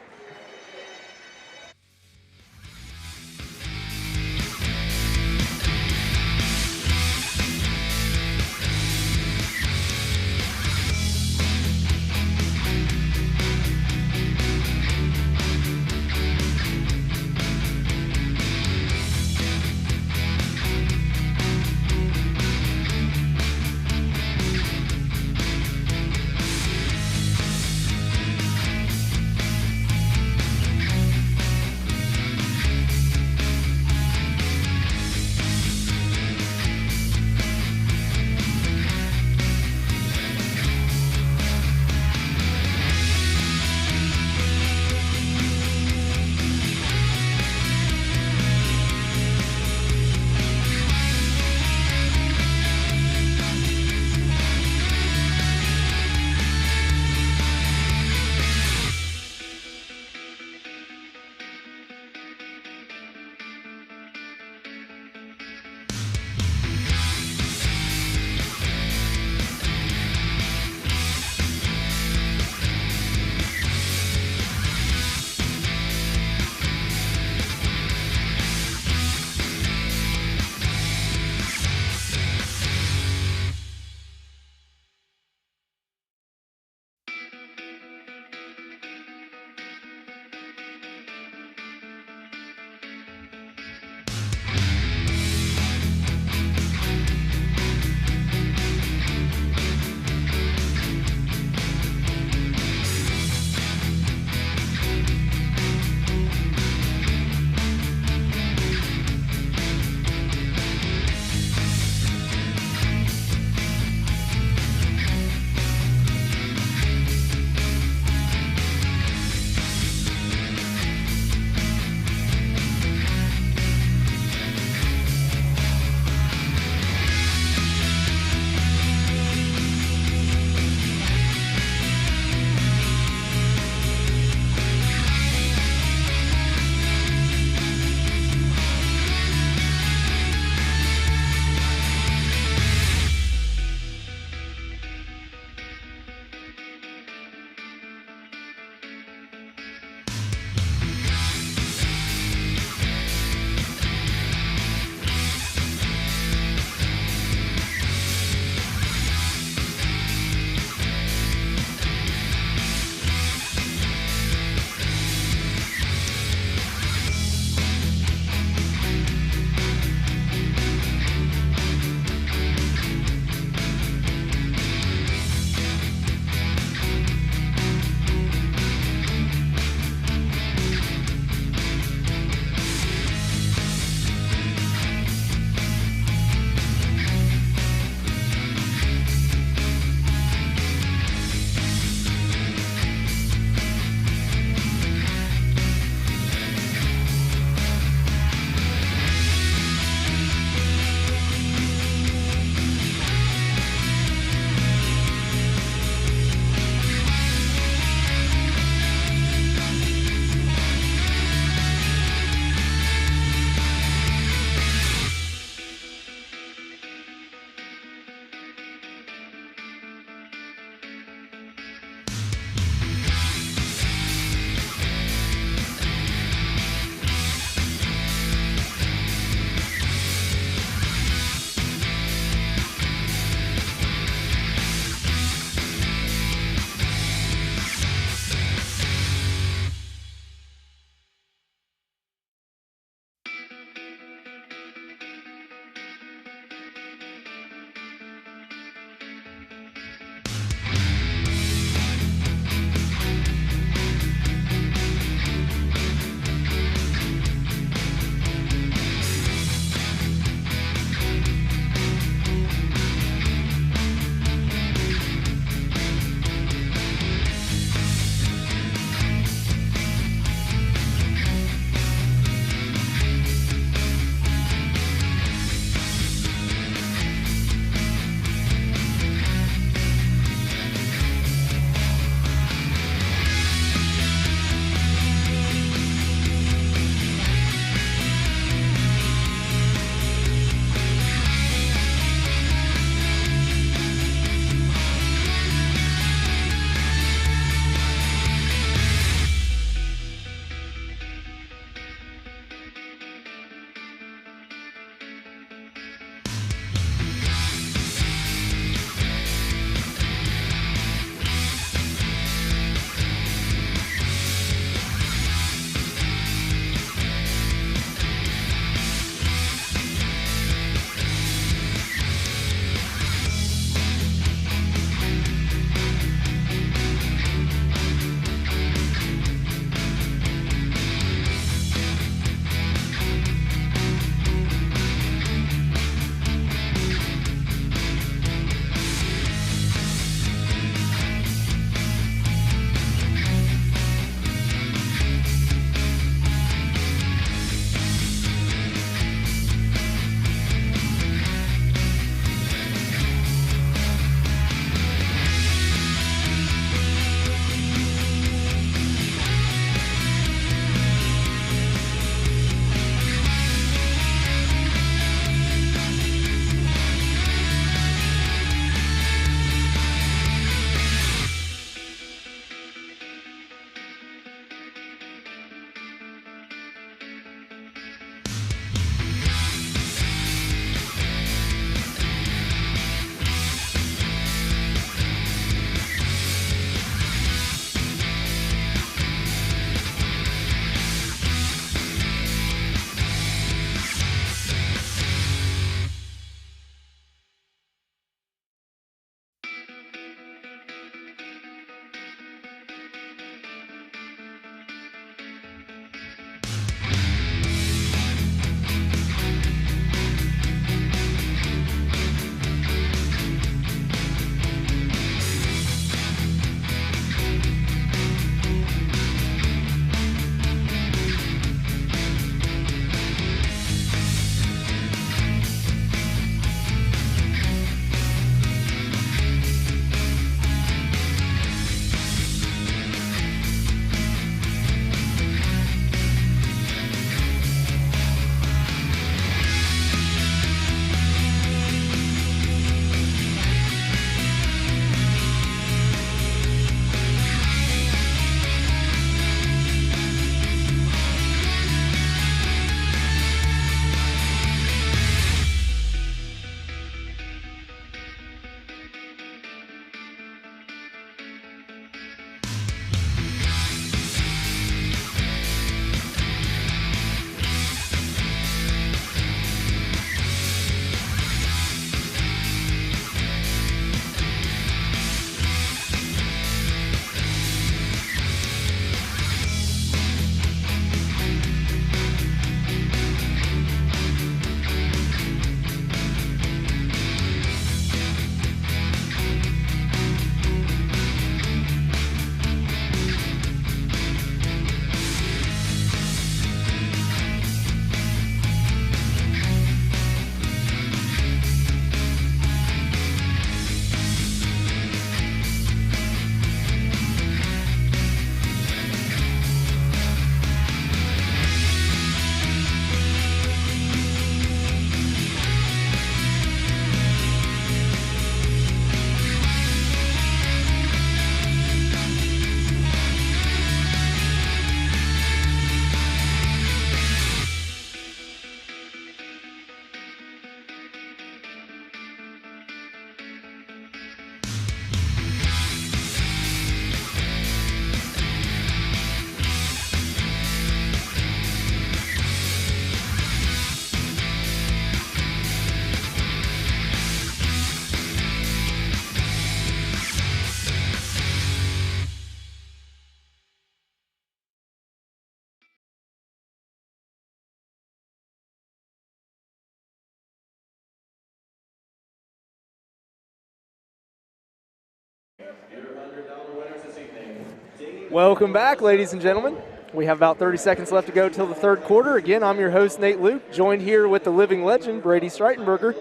Welcome back, ladies and gentlemen. We have about 30 seconds left to go till the third quarter. Again, I'm your host, Nate Luke, joined here with the living legend, Brady Streitenberger.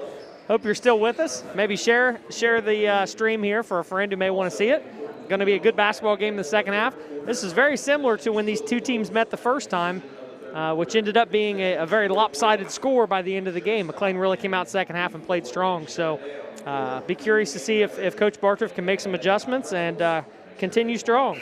Hope you're still with us. Maybe share the stream here for a friend who may want to see it. Going to be a good basketball game in the second half. This is very similar to when these two teams met the first time, which ended up being a very lopsided score by the end of the game. McClain really came out second half and played strong. So be curious to see if Coach Bartriff can make some adjustments and continue strong.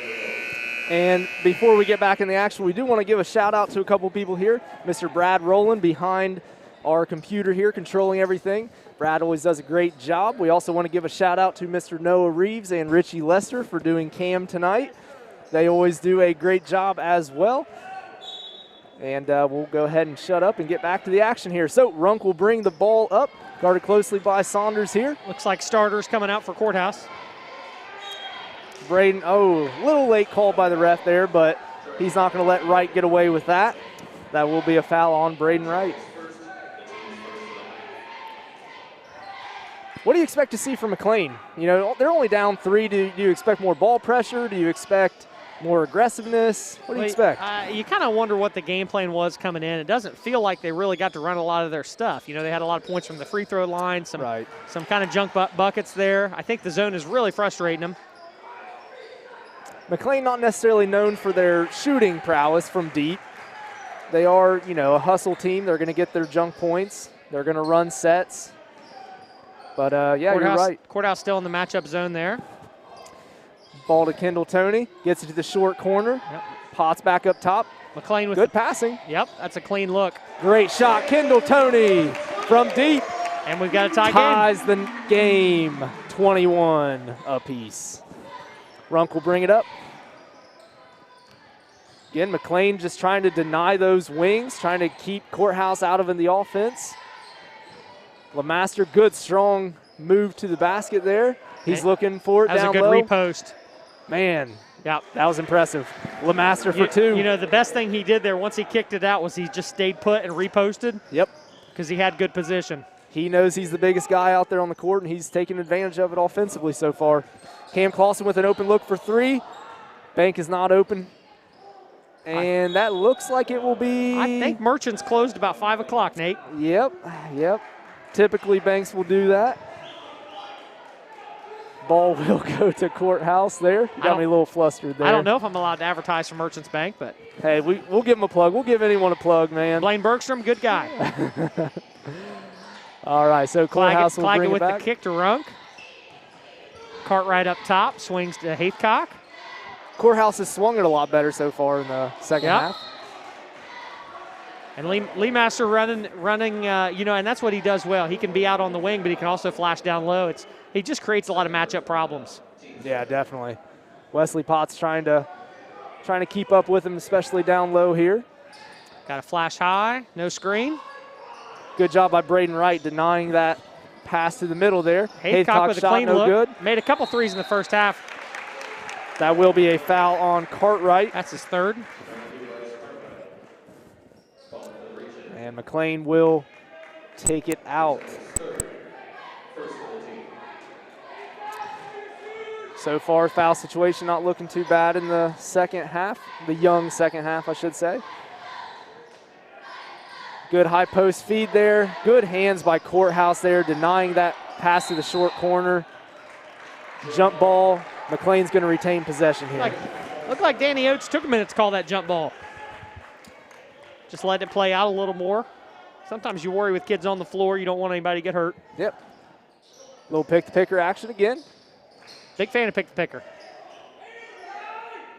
And before we get back in the action, we do want to give a shout out to a couple people here. Mr. Brad Rowland behind our computer here, controlling everything. Brad always does a great job. We also want to give a shout out to Mr. Noah Reeves and Richie Lester for doing cam tonight. They always do a great job as well. And we'll go ahead and shut up and get back to the action here. So Runk will bring the ball up, guarded closely by Saunders here. Looks like starters coming out for Courthouse. Braden, a little late call by the ref there, but he's not going to let Wright get away with that. That will be a foul on Braden Wright. What do you expect to see from McClain? You know, they're only down 3. Do you expect more ball pressure? Do you expect more aggressiveness? What do you expect? You kind of wonder what the game plan was coming in. It doesn't feel like they really got to run a lot of their stuff. You know, they had a lot of points from the free throw line, some kind of junk buckets there. I think the zone is really frustrating them. McClain not necessarily known for their shooting prowess from deep. They are, you know, a hustle team. They're going to get their junk points. They're going to run sets. But, yeah, Courthouse, you're right. Courthouse still in the matchup zone there. Ball to Kendall Toney. Gets it to the short corner. Yep. Potts back up top. McClain with good passing. Yep, that's a clean look. Great shot. Kendall Toney from deep. And we've got a tie game. Ties the game 21 apiece. Runk will bring it up. Again, McClain just trying to deny those wings, trying to keep Courthouse out of the offense. LeMaster, good, strong move to the basket there. He's looking for it down low. That was a good repost. Man, yep. That was impressive. LeMaster for 2. You know, the best thing he did there once he kicked it out was he just stayed put and reposted. Yep. Because he had good position. He knows he's the biggest guy out there on the court, and he's taking advantage of it offensively so far. Cam Clausen with an open look for 3. Bank is not open. And that looks like it will be... I think Merchant's closed about 5 o'clock, Nate. Yep. Typically, Banks will do that. Ball will go to Courthouse there. You got me a little flustered there. I don't know if I'm allowed to advertise for Merchants Bank, but... Hey, we'll give him a plug. We'll give anyone a plug, man. Blaine Bergstrom, good guy. All right, so Courthouse will bring it with back. The kick to Runk. Cartwright up top, swings to Haithcock. Courthouse has swung it a lot better so far in the second half. And Lee Master running, you know, and that's what he does well. He can be out on the wing, but he can also flash down low. He just creates a lot of matchup problems. Yeah, definitely. Wesley Potts trying to keep up with him, especially down low here. Got a flash high, no screen. Good job by Braden Wright denying that pass to the middle there. Haithcock with a clean no look. Good. Made a couple threes in the first half. That will be a foul on Cartwright. That's his 3rd. And McClain will take it out. So far, foul situation not looking too bad in the second half. The young second half, I should say. Good high post feed there. Good hands by Courthouse there, denying that pass to the short corner. Jump ball. McClain's going to retain possession here. Looked like Danny Oates took a minute to call that jump ball. Just let it play out a little more. Sometimes you worry with kids on the floor. You don't want anybody to get hurt. Yep. Little pick-the-picker action again. Big fan of pick-the-picker.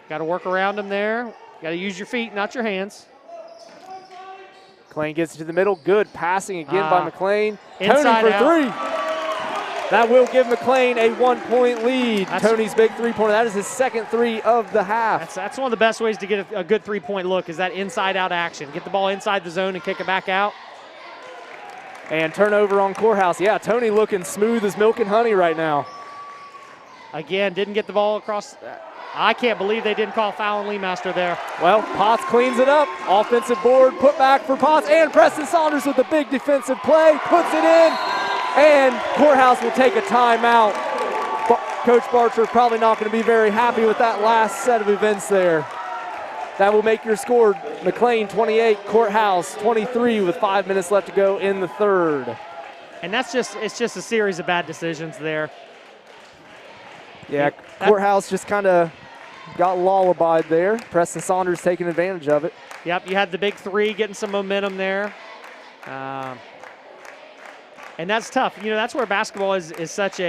Got to work around him there. Got to use your feet, not your hands. McClain gets it to the middle. Good passing again by McClain. Inside Toney for out. 3. That will give McClain a 1-point lead. Toney's big three-pointer. That is his second 3 of the half. That's one of the best ways to get a good three-point look is that inside-out action. Get the ball inside the zone and kick it back out. And turnover on Courthouse. Yeah, Toney looking smooth as milk and honey right now. Again, didn't get the ball across. I can't believe they didn't call foul on Lee Master there. Well, Potts cleans it up. Offensive board, put back for Potts. And Preston Saunders with a big defensive play. Puts it in. And Courthouse will take a timeout. Coach Barcher probably not going to be very happy with that last set of events there. That will make your score McClain 28, Courthouse 23 with 5 minutes left to go in the third. And it's just a series of bad decisions there. Yeah, Courthouse just kind of got lullabied there. Preston Saunders taking advantage of it. Yep, you had the big three getting some momentum there. And that's tough. You know, that's where basketball is such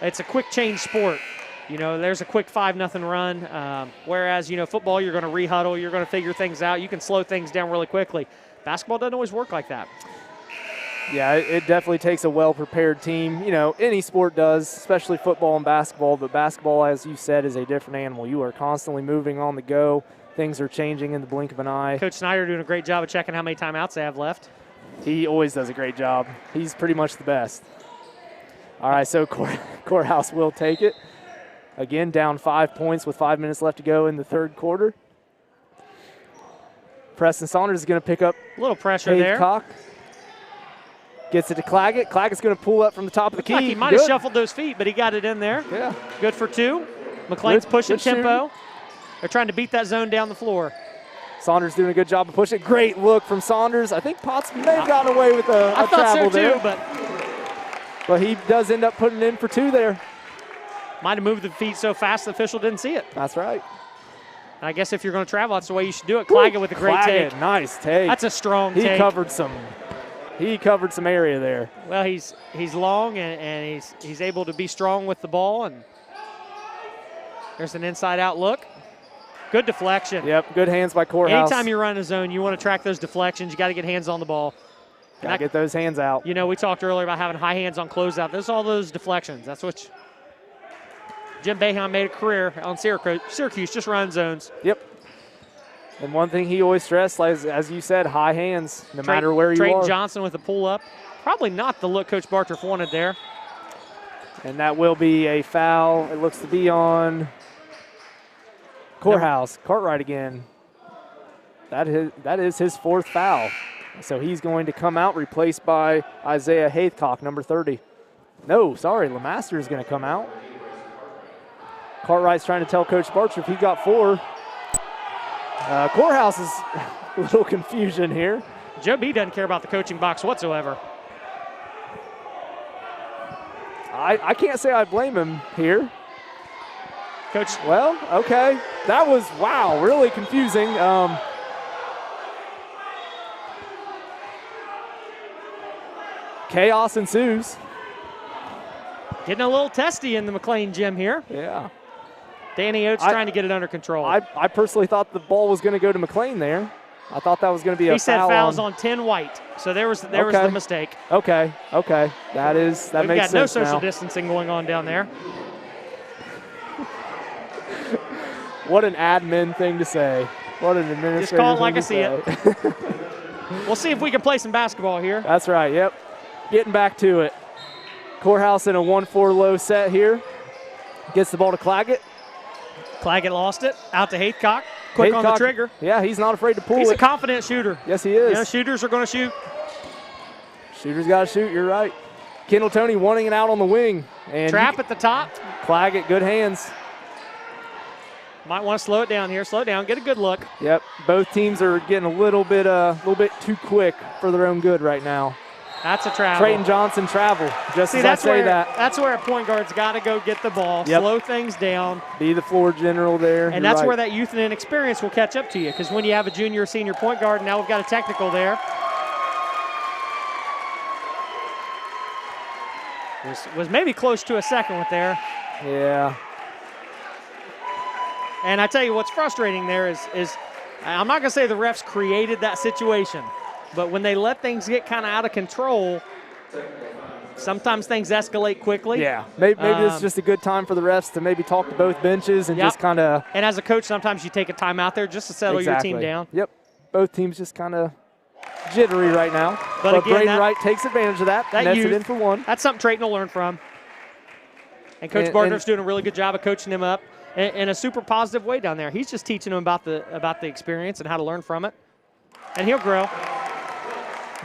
it's a quick change sport. You know, there's a quick 5-0 run. Whereas, you know, football, you're going to re-huddle, you're going to figure things out. You can slow things down really quickly. Basketball doesn't always work like that. Yeah, it definitely takes a well-prepared team. You know, any sport does, especially football and basketball. But basketball, as you said, is a different animal. You are constantly moving on the go. Things are changing in the blink of an eye. Coach Snyder doing a great job of checking how many timeouts they have left. He always does a great job. He's pretty much the best. All right, so Courthouse will take it. Again, down 5 points with 5 minutes left to go in the third quarter. Preston Saunders is going to pick up a little pressure there. Cock. Gets it to Claggett. Claggett's going to pull up from the top of the key. Like he might have shuffled those feet, but he got it in there. Yeah. Good for two. McClain's pushing tempo. Shooting. They're trying to beat that zone down the floor. Saunders doing a good job of pushing. Great look from Saunders. I think Potts may have gotten away with a I thought travel so there. too, but he does end up putting in for two there. Might have moved the feet so fast the official didn't see it. That's right. I guess if you're going to travel, that's the way you should do it. Claggett with a great take. Nice take. That's a strong take. He covered some area there. Well, he's long and he's able to be strong with the ball, and there's an inside-out look. Good deflection. Yep, good hands by Courthouse. Anytime you run a zone, you want to track those deflections. You got to get hands on the ball. Got to get those hands out. You know, we talked earlier about having high hands on closeout. There's all those deflections. That's what Jim Boeheim made a career on Syracuse, just run zones. Yep. And one thing he always stressed, as you said, high hands, no matter where you are. Trayton Johnson with a pull-up. Probably not the look Coach Barcher wanted there. And that will be a foul. It looks to be on Courthouse. Cartwright again. That is his fourth foul. So he's going to come out, replaced by Isaiah Haythcock, number 30. No, sorry, Lemaster is going to come out. Cartwright's trying to tell Coach Barcher if he got four. Courthouse is a little confusion here. Joe B doesn't care about the coaching box whatsoever. I can't say I blame him here. Coach. Well, okay. That was, wow, really confusing. Chaos ensues. Getting a little testy in the McClain gym here. Yeah. Danny Oates trying to get it under control. I personally thought the ball was going to go to McClain there. I thought that was going to be a foul. He said fouls on 10 white, so there was the mistake. Okay. That makes sense now. We've got no social distancing going on down there. What an admin thing to say. What an administrative Just call it like I see it. We'll see if we can play some basketball here. That's right, yep. Getting back to it. Courthouse in a 1-4 low set here. Gets the ball to Claggett. Claggett lost it. Out to Haythcock. Quick on the trigger. Yeah, he's not afraid to pull it. He's a confident shooter. Yes, he is. You know, shooters are going to shoot. Shooters got to shoot, you're right. Kendall Toney wanting it out on the wing. And Trap at the top. Claggett, good hands. Might want to slow it down here. Slow it down. Get a good look. Yep. Both teams are getting a little bit too quick for their own good right now. That's a travel. Trayton Johnson travel. Just as I say that. That's where a point guard's got to go get the ball, slow things down. Be the floor general there. And that's where that youth and inexperience will catch up to you, because when you have a junior or senior point guard, and now we've got a technical there. Was maybe close to a second with there. Yeah. And I tell you what's frustrating there is I'm not going to say the refs created that situation, but when they let things get kind of out of control, sometimes things escalate quickly. Yeah, maybe it's just a good time for the refs to maybe talk to both benches and just kind of. And as a coach, sometimes you take a timeout there just to settle your team down. Yep, both teams just kind of jittery right now. But again, Braden Wright takes advantage of that. Nets it in for one. That's something Trayton will learn from. And Coach Barter's doing a really good job of coaching him up in a super positive way down there. He's just teaching him about the experience and how to learn from it. And he'll grow.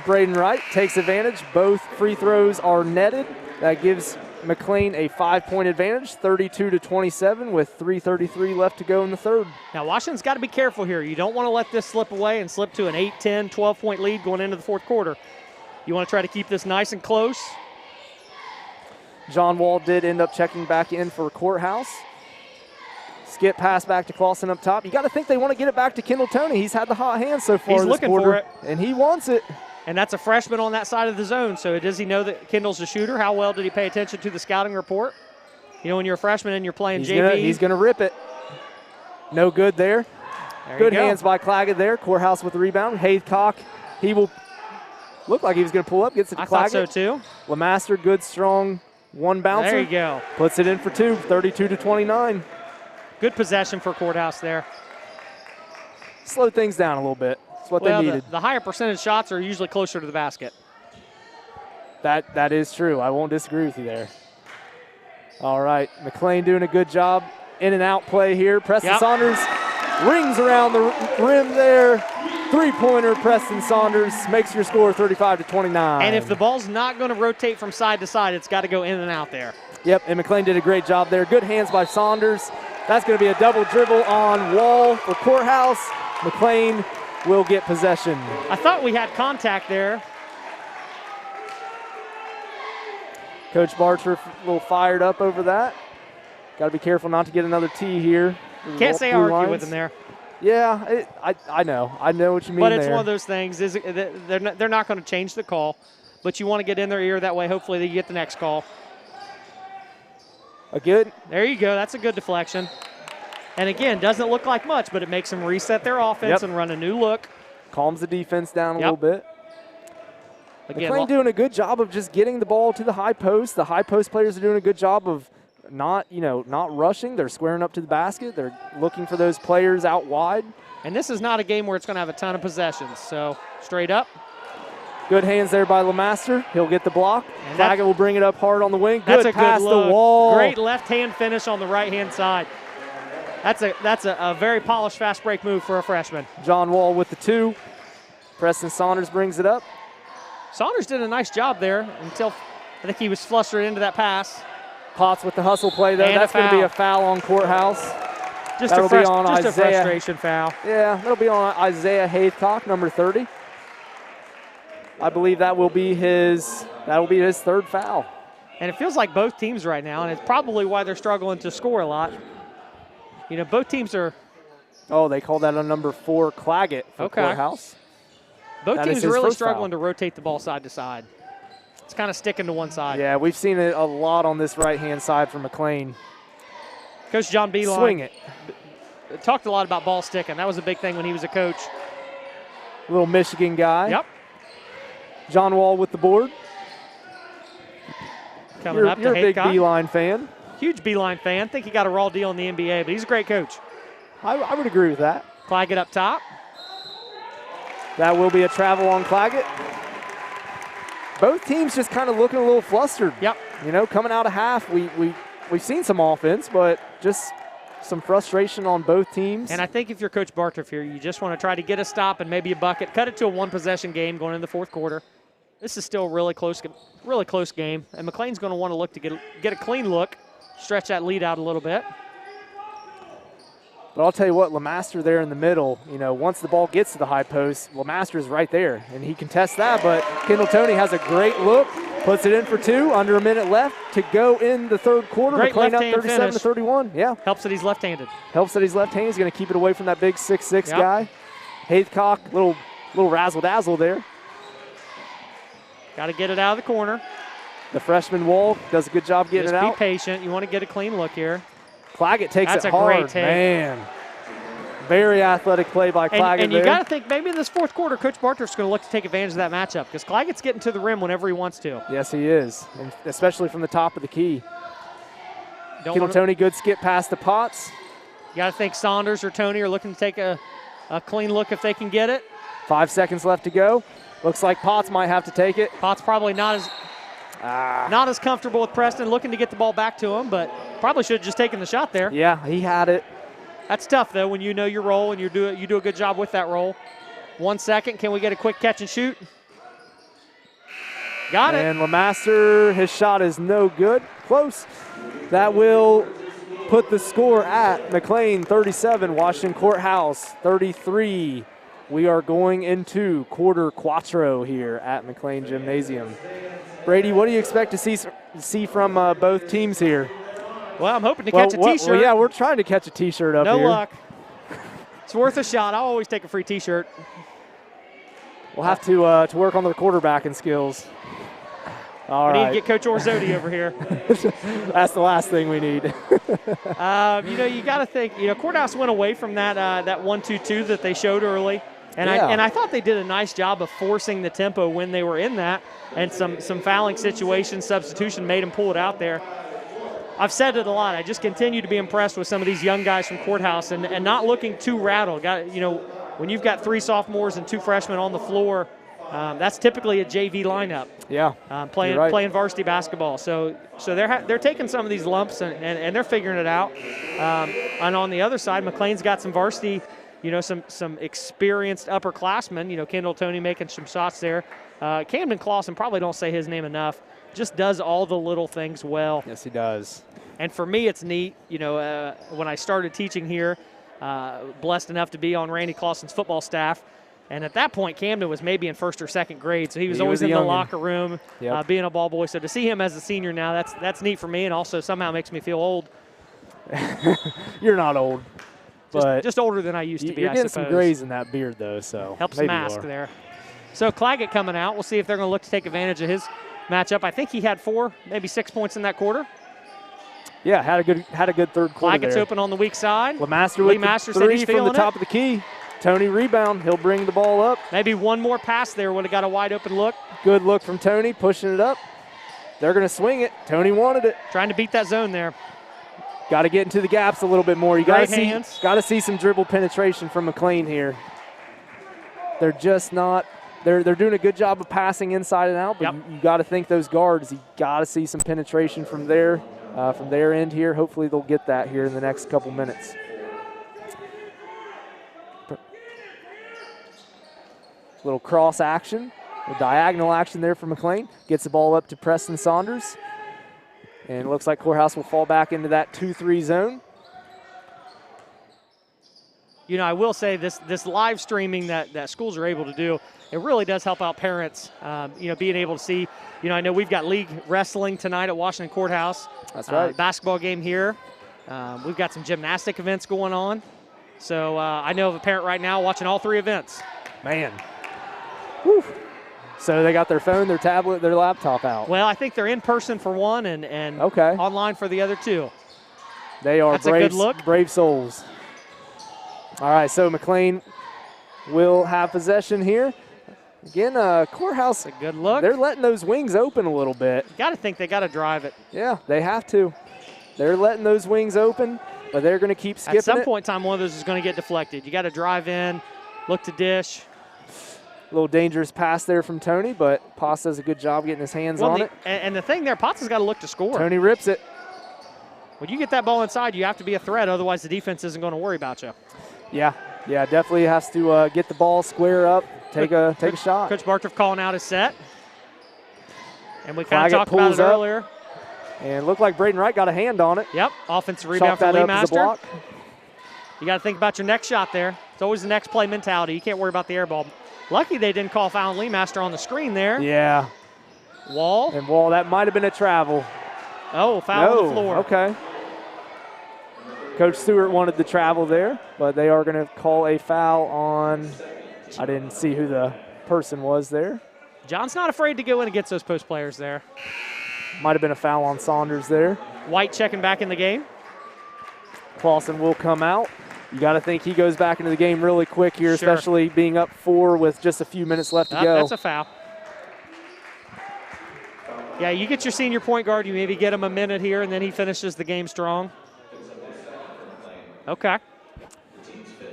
Braden Wright takes advantage. Both free throws are netted. That gives McClain a 5-point advantage, 32-27, with 3:33 left to go in the third. Now, Washington's got to be careful here. You don't want to let this slip away and slip to an 8, 10, 12-point lead going into the fourth quarter. You want to try to keep this nice and close. John Wall did end up checking back in for Courthouse. Skip pass back to Clausen up top. You got to think they want to get it back to Kendall Toney. He's had the hot hand so far He's this looking quarter, for it. and he wants it. And that's a freshman on that side of the zone. So does he know that Kendall's a shooter? How well did he pay attention to the scouting report? You know, when you're a freshman and you're playing JV. He's going to rip it. No good there. Good hands by Claggett there. Courthouse with the rebound. Haycock, he will look like he was going to pull up. Gets it to I Claggett. thought so too. Lemaster, good, strong one bouncer. There you go. Puts it in for two, 32-29. Good possession for Courthouse there. Slowed things down a little bit. That's what they needed. The higher percentage shots are usually closer to the basket. That is true. I won't disagree with you there. All right, McClain doing a good job. In and out play here. Preston Saunders rings around the rim there. Three-pointer, Preston Saunders makes your score 35-29. And if the ball's not going to rotate from side to side, it's got to go in and out there. Yep, and McClain did a great job there. Good hands by Saunders. That's going to be a double dribble on Wall for Courthouse. McClain will get possession. I thought we had contact there. Coach Barter a little fired up over that. Got to be careful not to get another T here. Can't say argue with him there. Yeah, I know. I know what you mean. But it's one of those things. They're not going to change the call, but you want to get in their ear that way. Hopefully they get the next call. A good. There you go. That's a good deflection. And again, doesn't look like much, but it makes them reset their offense and run a new look. Calms the defense down a little bit. Again, McClain doing a good job of just getting the ball to the high post. The high post players are doing a good job of not rushing. They're squaring up to the basket. They're looking for those players out wide. And this is not a game where it's going to have a ton of possessions. So straight up. Good hands there by Lemaster. He'll get the block. Claggett will bring it up hard on the wing. That's a pass good look. the wall. Great left-hand finish on the right-hand side. That's a very polished fast break move for a freshman. John Wall with the two. Preston Saunders brings it up. Saunders did a nice job there until I think he was flustered into that pass. Potts with the hustle play though. That's going to be a foul on Courthouse. Just a frustration foul. Yeah, that'll be on Isaiah Haycock, number 30. I believe that will be his third foul. And it feels like both teams right now, and it's probably why they're struggling to score a lot. You know, both teams are. Oh, they call that a number 4 Claggett for Courthouse. Both teams are really struggling to rotate the ball side to side. It's kind of sticking to one side. Yeah, we've seen it a lot on this right-hand side for McClain. Coach John Beeline swing it. Talked a lot about ball sticking. That was a big thing when he was a coach. Little Michigan guy. Yep. John Wall with the board. Coming up to You're a big Haycock. Beeline fan. Huge Beeline fan. Think he got a raw deal in the NBA, but he's a great coach. I would agree with that. Claggett up top. That will be a travel on Claggett. Both teams just kind of looking a little flustered. Yep. You know, coming out of half, we've seen some offense, but just some frustration on both teams. And I think if you're Coach Bartriff here, you just want to try to get a stop and maybe a bucket. Cut it to a one-possession game going into the fourth quarter. This is still a really close game. And McClain's going to want to look to get a clean look, stretch that lead out a little bit. But I'll tell you what, Lemaster there in the middle, you know, once the ball gets to the high post, Lemaster is right there, and he contests that. But Kendall Toney has a great look, puts it in for two, under a minute left to go in the third quarter. Great McClain up left-hand 37-31. Yeah. Helps that he's left-handed. Helps that he's left-handed. He's going to keep it away from that big 6'6" guy. Haycock, little razzle-dazzle there. Got to get it out of the corner. The freshman Wall does a good job getting it out. Just be patient. You want to get a clean look here. Claggett takes That's it a hard. great take. Man. Very athletic play by Claggett. And you got to think maybe in this fourth quarter, Coach Bartriff's going to look to take advantage of that matchup because Claggett's getting to the rim whenever he wants to. Yes, he is, and especially from the top of the key. Kendall Toney, good skip past the Potts. You got to think Saunders or Toney are looking to take a clean look if they can get it. 5 seconds left to go. Looks like Potts might have to take it. Potts probably not as comfortable with Preston, looking to get the ball back to him, but probably should have just taken the shot there. Yeah, he had it. That's tough, though, when you know your role and you do a good job with that role. 1 second. Can we get a quick catch and shoot? Got it. And LeMaster, his shot is no good. Close. That will put the score at McClain 37, Washington Courthouse 33. We are going into quarter quattro here at McClain Gymnasium. Brady, what do you expect to see from both teams here? Well, I'm hoping to catch a T-shirt. Well, yeah, we're trying to catch a T-shirt up here. No luck. It's worth a shot. I'll always take a free T-shirt. We'll have to work on the quarterbacking skills. All right. We need to get Coach Orzodi over here. That's the last thing we need. You got to think, Courthouse went away from that 1-2-2 that they showed early. And I thought they did a nice job of forcing the tempo when they were in that. And some fouling situations, substitution made them pull it out there. I've said it a lot. I just continue to be impressed with some of these young guys from Courthouse and not looking too rattled. When you've got 3 sophomores and 2 freshmen on the floor, that's typically a JV lineup. Yeah, playing varsity basketball. So they're taking some of these lumps and they're figuring it out. And on the other side, McClain's got some varsity, some experienced upperclassmen. Kendall Tony making some shots there. Camden Clausen, probably don't say his name enough, just does all the little things well. Yes, he does. And for me, it's neat. When I started teaching here, blessed enough to be on Randy Clausen's football staff. And at that point, Camden was maybe in 1st or 2nd grade, so he was always in the locker room, being a ball boy. So to see him as a senior now, that's neat for me, and also somehow makes me feel old. You're not old, but just older than I used to be. You're I getting suppose. some grays in that beard, though, so helps mask there. So Claggett coming out. We'll see if they're going to look to take advantage of his matchup. I think he had 4, maybe 6 points in that quarter. Yeah, had a good third quarter. Claggett's open on the weak side. LeMaster with the 3 from the top of the key. Tony rebound. He'll bring the ball up. Maybe one more pass there would have got a wide open look. Good look from Tony, pushing it up. They're going to swing it. Tony wanted it. Trying to beat that zone there. Got to get into the gaps a little bit more. You got to see some dribble penetration from McClain here. They're just not. They're doing a good job of passing inside and out, but you got to think those guards. You got to see some penetration from their end here. Hopefully they'll get that here in the next couple minutes. Little cross action, a diagonal action there for McClain. Gets the ball up to Preston Saunders. And it looks like Courthouse will fall back into that 2-3 zone. I will say this live streaming that schools are able to do, it really does help out parents, being able to see. I know we've got league wrestling tonight at Washington Courthouse. That's right. Basketball game here. We've got some gymnastic events going on. So I know of a parent right now watching all 3 events. Man. Whew. So they got their phone, their tablet, their laptop out. Well, I think they're in person for one and online for the other 2. They are That's a good look. Brave souls. All right, so McClain will have possession here. Again, Courthouse. That's a good look. They're letting those wings open a little bit. You got to think they got to drive it. Yeah, they have to. They're letting those wings open, but they're going to keep skipping it. At some point in time, one of those is going to get deflected. You got to drive in, look to dish. A little dangerous pass there from Tony, but Potts does a good job getting his hands on it. And the thing there, Potts has got to look to score. Tony rips it. When you get that ball inside, you have to be a threat. Otherwise, the defense isn't going to worry about you. Yeah, definitely has to get the ball, square up, take a shot. Coach Bartroff calling out his set. And we kind of talked about it earlier. And looked like Braden Wright got a hand on it. Yep, offensive rebound for Lee Master. You got to think about your next shot there. It's always the next play mentality. You can't worry about the air ball. Lucky they didn't call foul on Lee Master on the screen there. Yeah. Wall. And Wall, that might have been a travel. Oh, foul on the floor. Okay. Coach Stewart wanted the travel there, but they are going to call a foul on, I didn't see who the person was there. John's not afraid to go in and get those post players there. Might have been a foul on Saunders there. White checking back in the game. Clausen will come out. You got to think he goes back into the game really quick here, especially being up 4 with just a few minutes left to go. That's a foul. Yeah, you get your senior point guard, you maybe get him a minute here, and then he finishes the game strong. Okay.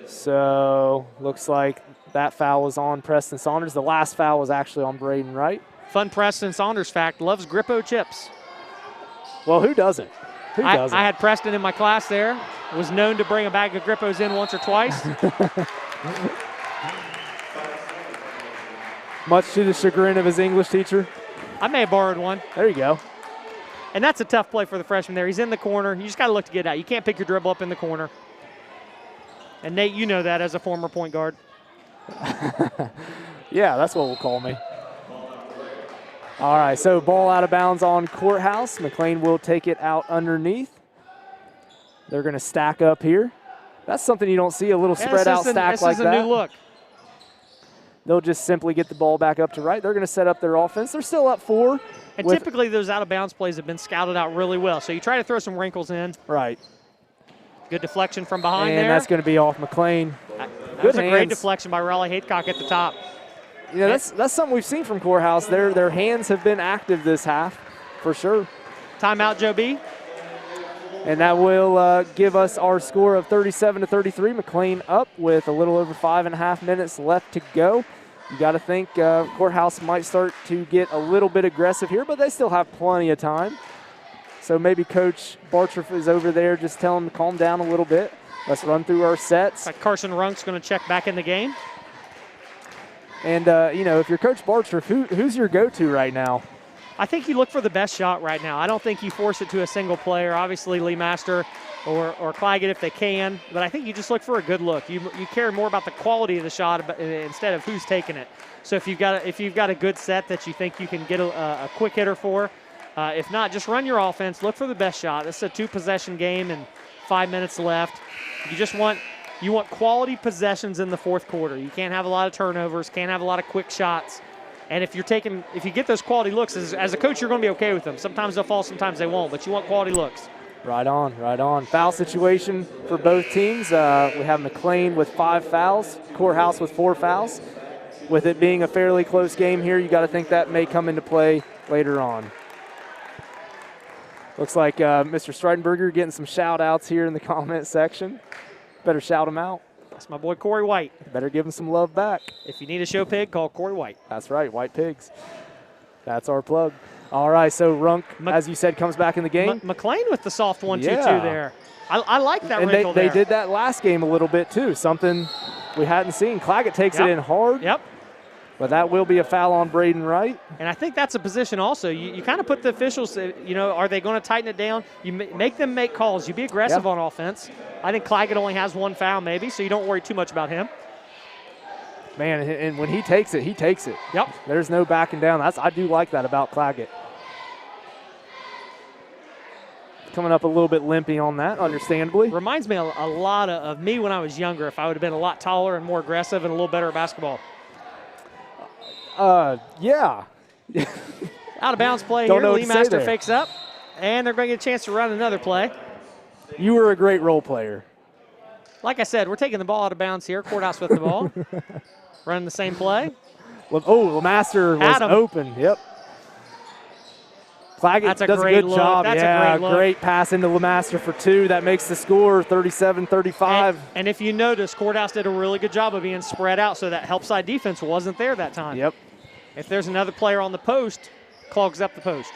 So looks like that foul was on Preston Saunders. The last foul was actually on Braden Wright. Fun Preston Saunders fact, loves Grippo chips. Well, who doesn't? Who doesn't? I had Preston in my class there. Was known to bring a bag of Grippos in once or twice. Much to the chagrin of his English teacher. I may have borrowed one. There you go. And that's a tough play for the freshman there. He's in the corner. You just got to look to get out. You can't pick your dribble up in the corner. And, Nate, you know that as a former point guard. Yeah, that's what we'll call me. All right, so ball out of bounds on Courthouse. McClain will take it out underneath. They're going to stack up here. That's something you don't see, a little spread out stack like that. This is a new look. They'll just simply get the ball back up to right. They're going to set up their offense. They're still up 4. And typically those out-of-bounds plays have been scouted out really well. So you try to throw some wrinkles in. Right. Good deflection from behind and there. And that's going to be off McClain. That was a great deflection by Raleigh Haycock at the top. You know, that's something we've seen from Courthouse. Their hands have been active this half, for sure. Timeout, Joe B. And that will give us our score of 37-33. McClain up with a little over 5.5 minutes left to go. You got to think Courthouse might start to get a little bit aggressive here, but they still have plenty of time. So maybe Coach Bartroff is over there just telling them to calm down a little bit. Let's run through our sets. Carson Runk's going to check back in the game. And, you know, if you're Coach Bartroff, who's your go-to right now? I think you look for the best shot right now. I don't think you force it to a single player. Obviously, Lee Master or Claggett if they can, but I think you just look for a good look. You care more about the quality of the shot instead of who's taking it. So if you've got a good set that you think you can get a quick hitter for, if not, just run your offense. Look for the best shot. This is a 2-possession game and 5 minutes left. You want quality possessions in the fourth quarter. You can't have a lot of turnovers. Can't have a lot of quick shots. And if you get those quality looks, as a coach, you're going to be okay with them. Sometimes they'll fall, sometimes they won't, but you want quality looks. Right on, right on. Foul situation for both teams. We have McClain with 5 fouls, Courthouse with 4 fouls. With it being a fairly close game here, you got to think that may come into play later on. Looks like Mr. Streidenberger getting some shout-outs here in the comment section. Better shout him out. That's my boy Corey White. Better give him some love back. If you need a show pig, call Corey White. That's right, White Pigs. That's our plug. All right, so Runk, as you said, comes back in the game. McClain with the soft 1-2-2 there. I like that wrinkle there. They did that last game a little bit too, something we hadn't seen. Claggett takes it in hard. Yep. But that will be a foul on Braden Wright. And I think that's a position also. You kind of put the officials, are they going to tighten it down? You make them make calls. You be aggressive on offense. I think Claggett only has 1 foul maybe, so you don't worry too much about him. Man, and when he takes it, he takes it. Yep. There's no backing down. I do like that about Claggett. Coming up a little bit limpy on that, understandably. Reminds me a lot of me when I was younger, if I would have been a lot taller and more aggressive and a little better at basketball. Yeah. Out of bounds play Don't here. know Lee Master fakes up, and they're going to get a chance to run another play. You were a great role player. Like I said, we're taking the ball out of bounds here. Courthouse with the ball. Running the same play. LeMaster was open. Yep. Claggett does a good job. That's a great look. Great pass into LeMaster for 2. That makes the score 37-35. And if you notice, Courthouse did a really good job of being spread out, so that help side defense wasn't there that time. Yep. If there's another player on the post, clogs up the post.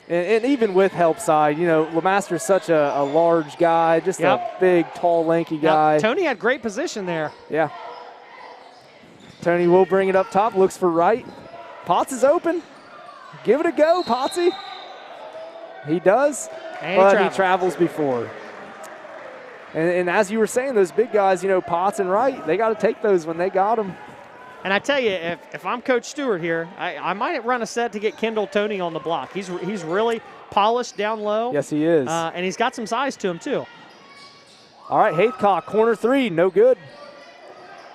And even with help side, LeMaster's such a large guy, just a big, tall, lanky guy. Tony had great position there. Yeah. Tony will bring it up top, looks for Wright. Potts is open. Give it a go, Potsy. He does, but he travels before. And as you were saying, those big guys, Potts and Wright, they got to take those when they got them. And I tell you, if I'm Coach Stewart here, I might run a set to get Kendall Tony on the block. He's really polished down low. Yes, he is. And he's got some size to him, too. All right, Haycock, corner 3, no good.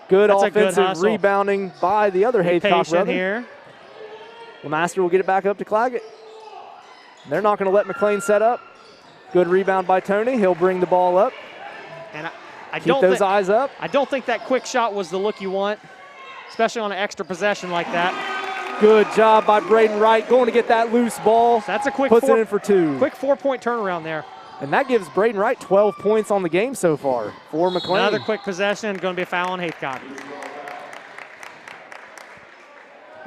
Good offensive rebounding by the other Haycock brother. Here. LeMaster will get it back up to Claggett. They're not going to let McClain set up. Good rebound by Tony. He'll bring the ball up. And keep those eyes up. I don't think that quick shot was the look you want, especially on an extra possession like that. Good job by Braden Wright going to get that loose ball. So that's a quick puts it in for 2. Quick 4-point turnaround there. And that gives Braden Wright 12 points on the game so far for McClain. Another quick possession, going to be a foul on Haycock.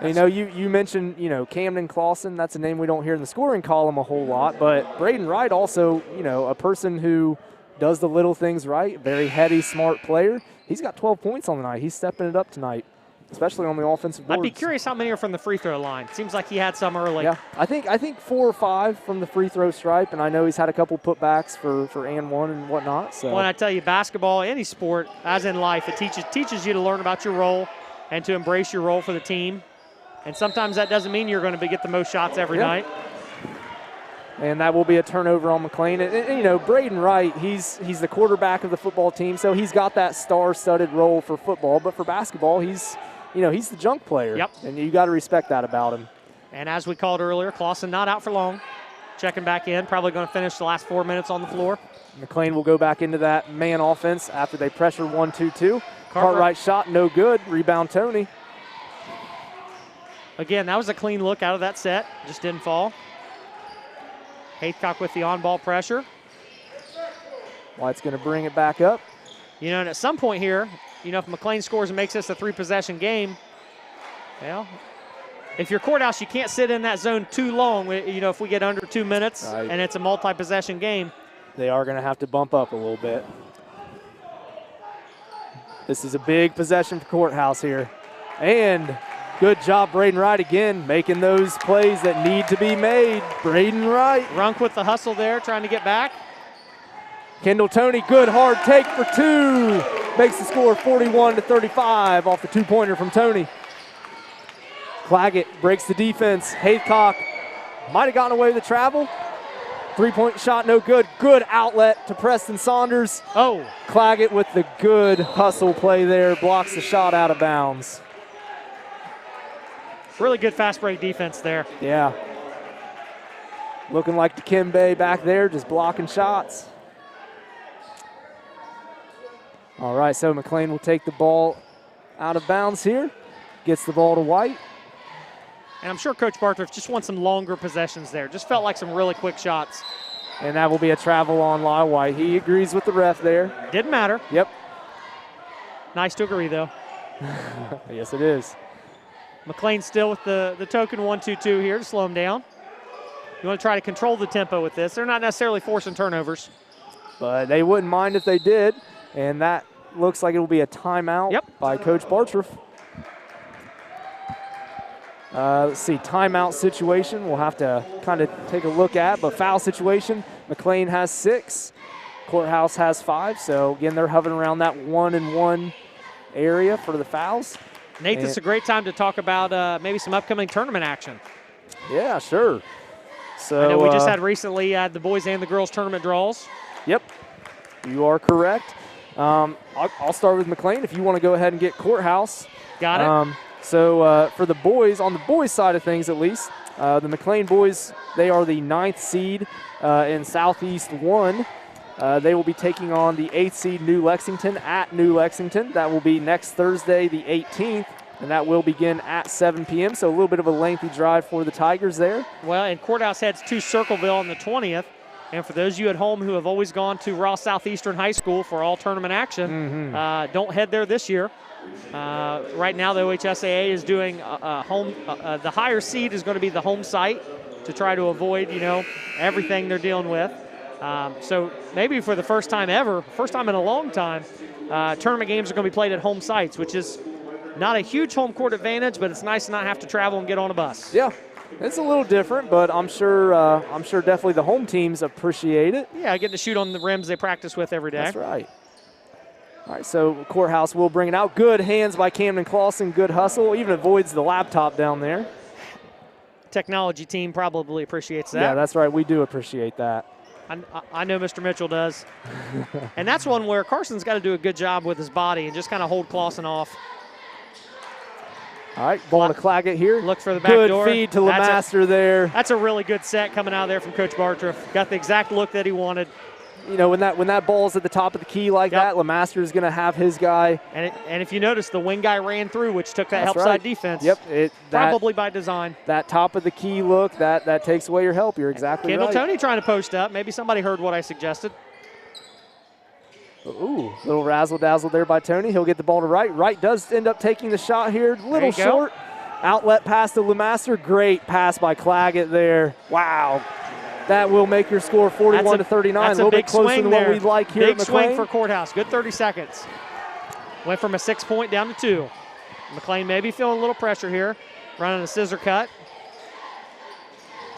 You mentioned, Camden Clausen. That's a name we don't hear in the scoring column a whole lot. But Braden Wright also, a person who does the little things right. Very heady, smart player. He's got 12 points on the night. He's stepping it up tonight. especially on the offensive boards. I'd be curious how many are from the free throw line. Seems like he had some early. Yeah, I think 4 or 5 from the free throw stripe, and I know he's had a couple putbacks for and one and whatnot. So when I tell you, basketball, any sport, as in life, it teaches you to learn about your role and to embrace your role for the team. And sometimes that doesn't mean you're going to get the most shots every night. And that will be a turnover on McClain. And you know, Braden Wright, he's the quarterback of the football team, so he's got that star-studded role for football. But for basketball, he's the junk player. Yep. And you got to respect that about him. And as we called earlier, Clausen not out for long. Checking back in, probably going to finish the last 4 minutes on the floor. McClain will go back into that man offense after they pressure 1-2-2. Cartwright shot, no good. Rebound, Tony. Again, that was a clean look out of that set. Just didn't fall. Haycock with the on-ball pressure. White's going to bring it back up. You know, and at some point here, you know, if McClain scores and makes this a 3-possession game, well, if you're Courthouse, you can't sit in that zone too long. You know, if we get under 2 minutes and it's a multi-possession game. They are going to have to bump up a little bit. This is a big possession for Courthouse here. And good job, Braden Wright again, making those plays that need to be made. Braden Wright. Runk with the hustle there, trying to get back. Kendall Toney, good hard take for 2. Makes the score 41-35 off the 2-pointer from Toney. Claggett breaks the defense. Haycock might have gotten away with the travel. 3-point shot, no good. Good outlet to Preston Saunders. Oh. Claggett with the good hustle play there, blocks the shot out of bounds. Really good fast break defense there. Yeah. Looking like Dikembe back there, just blocking shots. All right, so McClain will take the ball out of bounds here. Gets the ball to White. And I'm sure Coach Bartruff just wants some longer possessions there. Just felt like some really quick shots. And that will be a travel on Lyle White. He agrees with the ref there. Didn't matter. Yep. Nice to agree, though. Yes, it is. McClain still with the token 1-2-2 here to slow him down. You want to try to control the tempo with this. They're not necessarily forcing turnovers. But they wouldn't mind if they did. And that looks like it will be a timeout by Coach Bartruff. Let's see, timeout situation we'll have to kind of take a look at, but foul situation, McClain has 6, Courthouse has 5, so again, they're hovering around that 1-and-1 area for the fouls. Nate, this is a great time to talk about maybe some upcoming tournament action. Yeah, sure. So I know we just recently had the boys and the girls tournament draws. Yep, you are correct. I'll start with McClain if you want to go ahead and get Courthouse. Got it. So for the boys, on the boys' side of things at least, the McClain boys, they are the 9th seed in Southeast 1. They will be taking on the 8th seed New Lexington at New Lexington. That will be next Thursday, the 18th, and that will begin at 7 p.m., so a little bit of a lengthy drive for the Tigers there. Well, and Courthouse heads to Circleville on the 20th. And for those of you at home who have always gone to Ross Southeastern High School for all tournament action, don't head there this year. Right now, the OHSAA is doing home. The higher seed is going to be the home site to try to avoid, everything they're dealing with. So maybe for the first time ever, first time in a long time, tournament games are going to be played at home sites, which is not a huge home court advantage, but it's nice to not have to travel and get on a bus. Yeah. It's a little different, but I'm sure definitely the home teams appreciate it. Yeah, getting to shoot on the rims they practice with every day. That's right. All right, so Courthouse will bring it out. Good hands by Camden Clausen, good hustle. Even avoids the laptop down there. Technology team probably appreciates that. Yeah, that's right. We do appreciate that. I know Mr. Mitchell does. And that's one where Carson's got to do a good job with his body and just kind of hold Clausen off. All right, ball to Claggett here. Look for the back door. Good feed to LeMaster there. That's a really good set coming out of there from Coach Bartruff. Got the exact look that he wanted. You know, when that ball's at the top of the key like that, LeMaster is going to have his guy. And if you notice, the wing guy ran through, which took that help side defense. Yep. Probably by design. That top of the key look, that takes away your help. You're exactly right. Kendall Toney trying to post up. Maybe somebody heard what I suggested. Ooh, little razzle-dazzle there by Toney. He'll get the ball to Wright. Wright does end up taking the shot here. Little short. Outlet pass to LeMaster. Great pass by Claggett there. Wow. That will make your score 41-39. A little bit closer than what we'd like here at McClain. Big swing for Courthouse. Good 30 seconds. Went from a 6-point down to 2. McClain maybe feeling a little pressure here, running a scissor cut.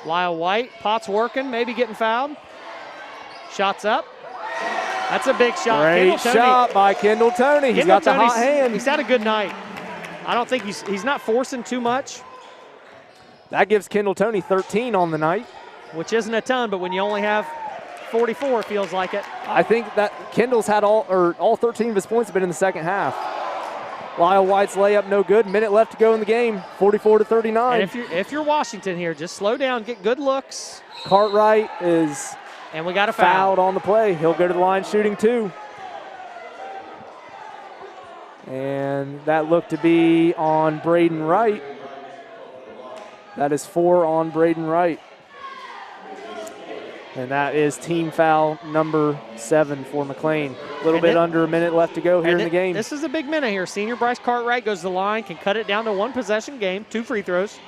Lyle White, Potts working, maybe getting fouled. Shots up. That's a big shot. Great shot by Kendall Toney. He's got the hot hand. He's had a good night. I don't think he's not forcing too much. That gives Kendall Toney 13 on the night. Which isn't a ton, but when you only have 44, it feels like it. I think that Kendall's had all 13 of his points have been in the second half. Lyle White's layup no good. Minute left to go in the game. 44-39. And if you're Washington here, just slow down, get good looks. Cartwright is and we got a foul. Fouled on the play. He'll go to the line shooting 2. And that looked to be on Braden Wright. That is 4 on Braden Wright. And that is team foul number 7 for McClain. A little bit under a minute left to go here in the game. This is a big minute here. Senior Bryce Cartwright goes to the line, can cut it down to 1 possession game, 2 free throws.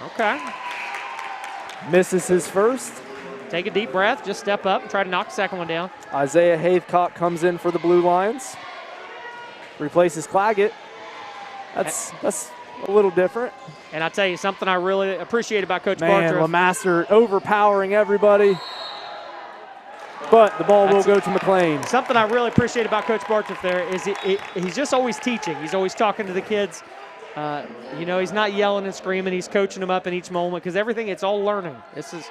Okay. Misses his first. Take a deep breath, just step up and try to knock the second one down. Isaiah Haithcock comes in for the Blue Lions. Replaces Claggett. That's a little different. And I tell you, something I really appreciate about Coach Man, Bartroff. Lemaster overpowering everybody. But the ball will go to McClain. Something I really appreciate about Coach Bartroff there is he's just always teaching. He's always talking to the kids. You know, he's not yelling and screaming. He's coaching them up in each moment because everything, it's all learning. This is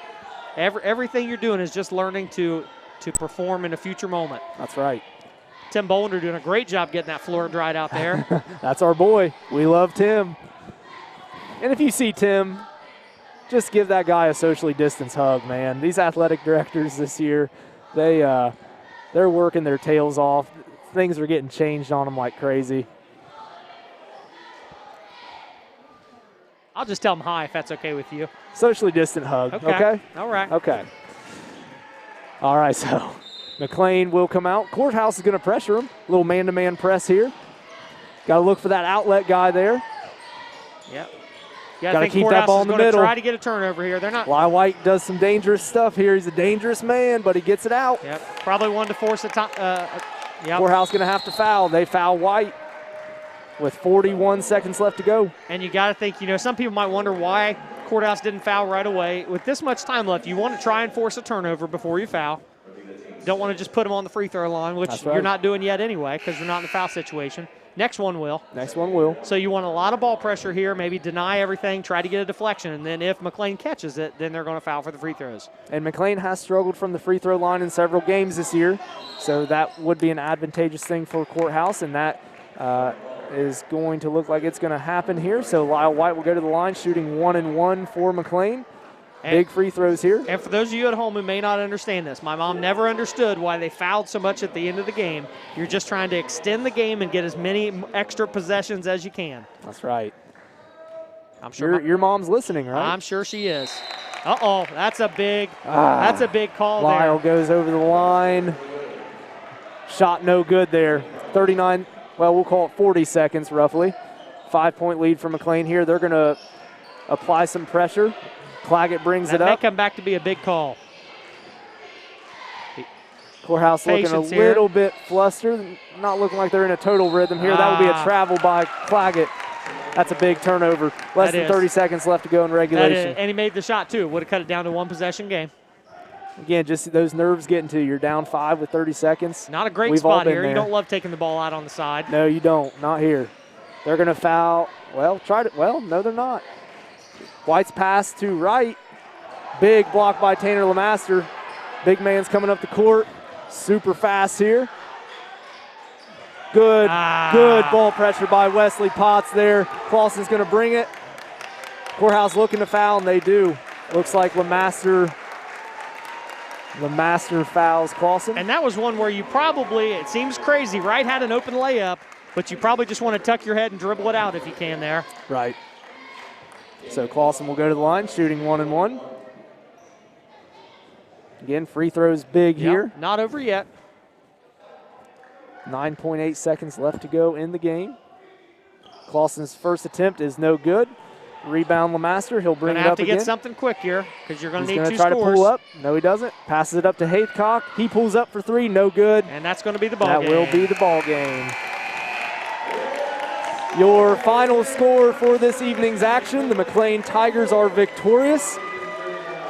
everything you're doing is just learning to perform in a future moment. That's right. Tim Bollinger doing a great job getting that floor dried out there. That's our boy. We love Tim. And if you see Tim, just give that guy a socially distanced hug, man. These athletic directors this year, they're working their tails off. Things are getting changed on them like crazy. I'll just tell them hi if that's okay with you. Socially distant hug, okay? All right. Okay. All right, so McClain will come out. Courthouse is going to pressure him. A little man-to-man press here. Got to look for that outlet guy there. Yep. Got to keep that ball in the middle. Try to get a turnover here. They're not. Lyle White does some dangerous stuff here. He's a dangerous man, but he gets it out. Yep. Probably wanted to force a time. Yep. Courthouse going to have to foul. They foul White with 41 seconds left to go. And you got to think, you know, some people might wonder why Courthouse didn't foul right away. With this much time left, you want to try and force a turnover before you foul. Don't want to just put them on the free throw line, which you're not doing yet anyway because you're not in the foul situation. Next one will. Next one will. So you want a lot of ball pressure here, maybe deny everything, try to get a deflection, and then if McClain catches it, then they're going to foul for the free throws. And McClain has struggled from the free throw line in several games this year, so that would be an advantageous thing for Courthouse, and that is going to look like it's going to happen here. So Lyle White will go to the line, shooting 1-1 for McClain. Big free throws here. And for those of you at home who may not understand this, my mom never understood why they fouled so much at the end of the game. You're just trying to extend the game and get as many extra possessions as you can. That's right. I'm sure your mom's listening, right? I'm sure she is. Uh-oh, that's a big call there. Lyle goes over the line. Shot no good there. 39, well, we'll call it 40 seconds roughly. 5-point lead for McClain here. They're going to apply some pressure. Claggett brings it up. That may come back to be a big call. Courthouse looking a little bit flustered. Not looking like they're in a total rhythm here. That would be a travel by Claggett. That's a big turnover. Less than 30 seconds left to go in regulation. And he made the shot, too. Would have cut it down to 1 possession game. Again, just those nerves getting to you. You're down 5 with 30 seconds. Not a great spot here. You don't love taking the ball out on the side. No, you don't. Not here. They're going to foul. Well, no, they're not. White's pass to Wright. Big block by Tanner Lemaster. Big man's coming up the court. Super fast here. Good ball pressure by Wesley Potts there. Clausen's going to bring it. Courthouse looking to foul, and they do. Looks like Lemaster fouls Clausen. And that was one where you probably, it seems crazy, Wright had an open layup, but you probably just want to tuck your head and dribble it out if you can there. Right. So Clausen will go to the line, shooting 1-1. Again, free throws big here. Not over yet. 9.8 seconds left to go in the game. Clausen's first attempt is no good. Rebound Lemaster. He'll bring it up again. Have to get something quick here because you're going to need 2 scores. He's going to try to pull up. No, he doesn't. Passes it up to Haithcock. He pulls up for 3. No good. And that's going to be the ball game. That will be the ball game. Your final score for this evening's action, the McClain Tigers are victorious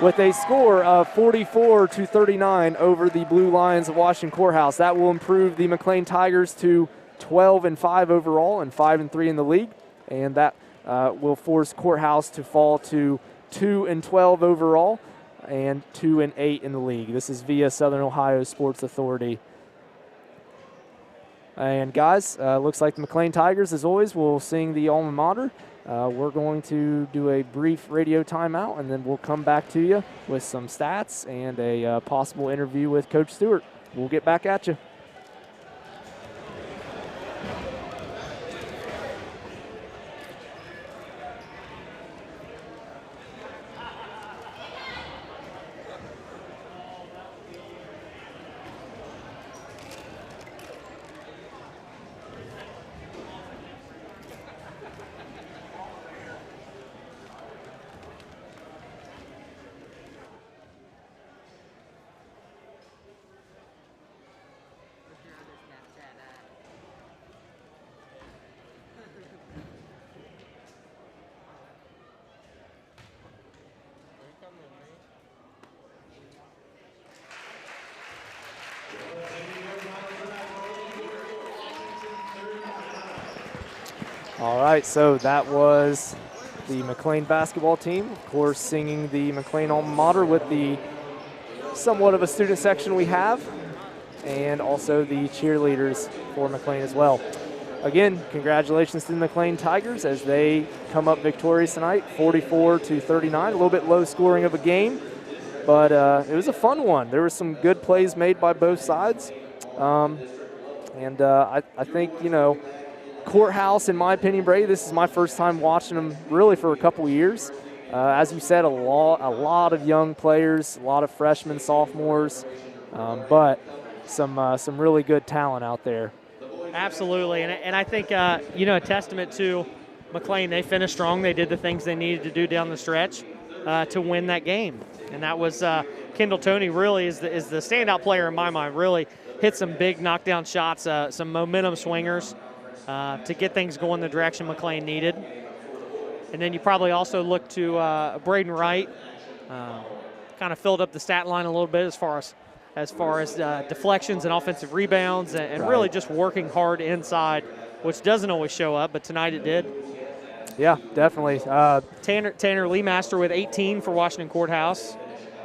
with a score of 44-39 over the Blue Lions of Washington Courthouse. That will improve the McClain Tigers to 12-5 overall and 5-3 in the league, and that will force Courthouse to fall to 2-12 overall and 2-8 in the league. This is via Southern Ohio Sports Authority. And guys, looks like the McClain Tigers, as always, will sing the alma mater. We're going to do a brief radio timeout, and then we'll come back to you with some stats and a possible interview with Coach Stewart. We'll get back at you. All right, so that was the McClain basketball team, of course, singing the McClain alma mater with the somewhat of a student section we have, and also the cheerleaders for McClain as well. Again, congratulations to the McClain Tigers as they come up victorious tonight, 44-39. A little bit low scoring of a game, but it was a fun one. There were some good plays made by both sides, and I think, you know, Courthouse, in my opinion, Brady, this is my first time watching them really for a couple years. As you said, a lot of young players, a lot of freshmen, sophomores, but some really good talent out there. Absolutely, and I think, you know, a testament to McClain. They finished strong. They did the things they needed to do down the stretch to win that game. And that was Kendall Toney really is the standout player in my mind, really hit some big knockdown shots, some momentum swingers to get things going the direction McClain needed. And then you probably also look to Braden Wright, kind of filled up the stat line a little bit as far as deflections and offensive rebounds, and really just working hard inside, which doesn't always show up, but tonight it did. Yeah, definitely. Tanner Leemaster with 18 for Washington Courthouse.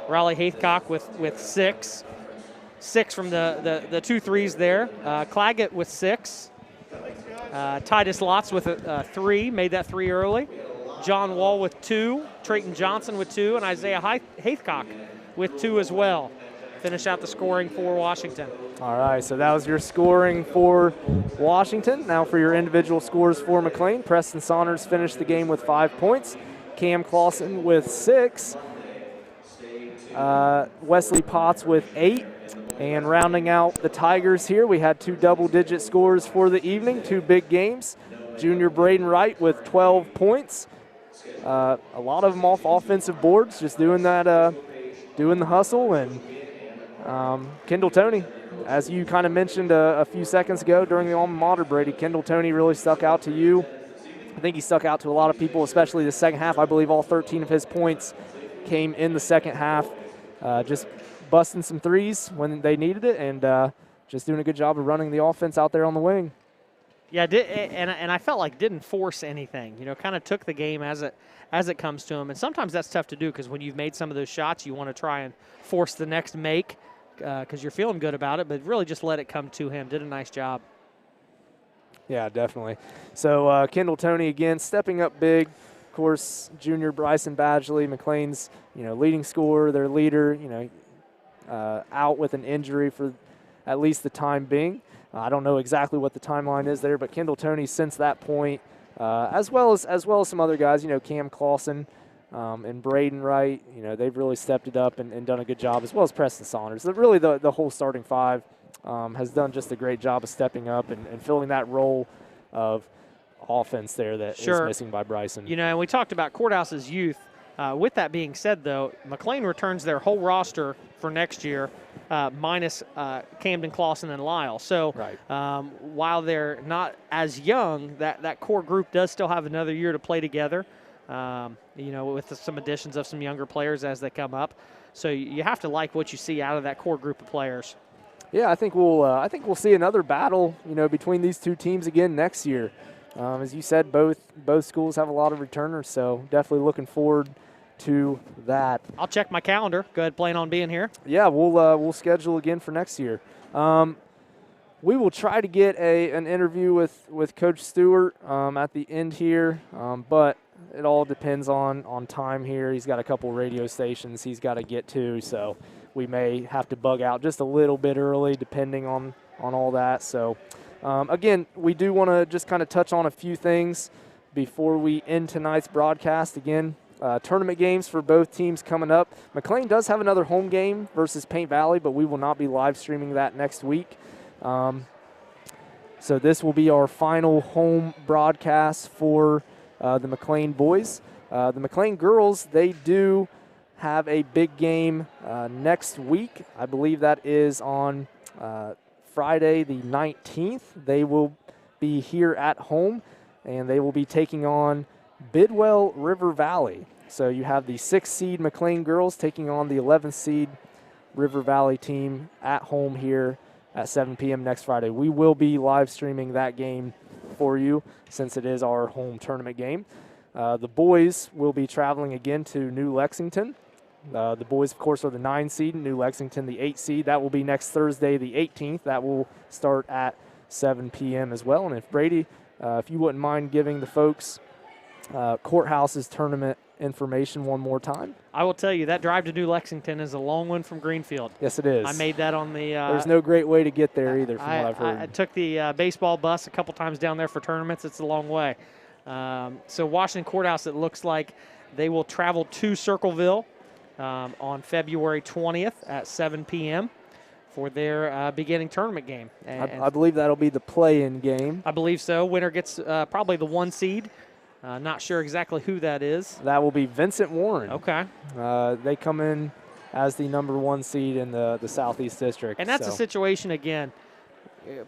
Riley Haithcock with 6. 6 from the 2 threes there. Claggett with 6. Titus Lotz with a 3, made that 3 early. John Wall with 2. Trayton Johnson with 2. And Isaiah Haithcock with 2 as well. Finish out the scoring for Washington. All right, so that was your scoring for Washington. Now for your individual scores for McClain. Preston Saunders finished the game with 5 points. Cam Clausen with 6. Wesley Potts with 8. And rounding out the Tigers here, we had 2 double-digit scores for the evening, 2 big games. Junior Braden Wright with 12 points. A lot of them off offensive boards, just doing that, doing the hustle. And Kendall Toney, as you kind of mentioned a few seconds ago during the alma mater, Brady, Kendall Toney really stuck out to you. I think he stuck out to a lot of people, especially the second half. I believe all 13 of his points came in the second half. Just busting some threes when they needed it, and just doing a good job of running the offense out there on the wing. Yeah, and I felt like didn't force anything. You know, kind of took the game as it comes to him. And sometimes that's tough to do because when you've made some of those shots, you want to try and force the next make because you're feeling good about it. But really, just let it come to him. Did a nice job. Yeah, definitely. So Kendall Toney again stepping up big. Of course, junior Bryson Badgley, McClain's leading scorer, their leader. Out with an injury for at least the time being. I don't know exactly what the timeline is there, but Kendall Toney since that point, as well as some other guys, Cam Clausen and Braden Wright, they've really stepped it up and done a good job, as well as Preston Saunders. Really, the whole starting 5 has done just a great job of stepping up and filling that role of offense there that is missing by Bryson. And we talked about Courthouse's youth. With that being said, though, McClain returns their whole roster for next year. minus Camden, Clawson, and Lyle. So while they're not as young, that core group does still have another year to play together, with some additions of some younger players as they come up. So you have to like what you see out of that core group of players. Yeah, I think we'll see another battle, between these two teams again next year. As you said, both schools have a lot of returners, so definitely looking forward to that. I'll check my calendar. Go ahead, plan on being here. Yeah, we'll schedule again for next year. We will try to get an interview with Coach Stewart at the end here, but it all depends on time here. He's got a couple radio stations he's got to get to, so we may have to bug out just a little bit early depending on all that. So, again, we do want to just kind of touch on a few things before we end tonight's broadcast. Again, tournament games for both teams coming up. McClain does have another home game versus Paint Valley, but we will not be live streaming that next week. So this will be our final home broadcast for the McClain boys. The McClain girls, they do have a big game next week. I believe that is on Friday the 19th. They will be here at home, and they will be taking on Bidwell River Valley. So you have the 6th seed McClain girls taking on the 11th seed River Valley team at home here at 7 p.m. next Friday. We will be live streaming that game for you since it is our home tournament game. The boys will be traveling again to New Lexington. The boys, of course, are the 9 seed, New Lexington the 8 seed. That will be next Thursday, the 18th. That will start at 7 p.m. as well. And if Brady, if you wouldn't mind giving the folks Courthouse's tournament information one more time. I will tell you, that drive to New Lexington is a long one from Greenfield. Yes, it is. I made that on the there's no great way to get there either from what I've heard. I took the baseball bus a couple times down there for tournaments. It's a long way. So Washington Courthouse, it looks like they will travel to Circleville on February 20th at 7 p.m. for their beginning tournament game. And I believe that'll be the play-in game. I believe so. Winner gets probably the 1 seed. Not sure exactly who that is. That will be Vincent Warren. Okay. They come in as the number 1 seed in the Southeast District. And that's a situation, again,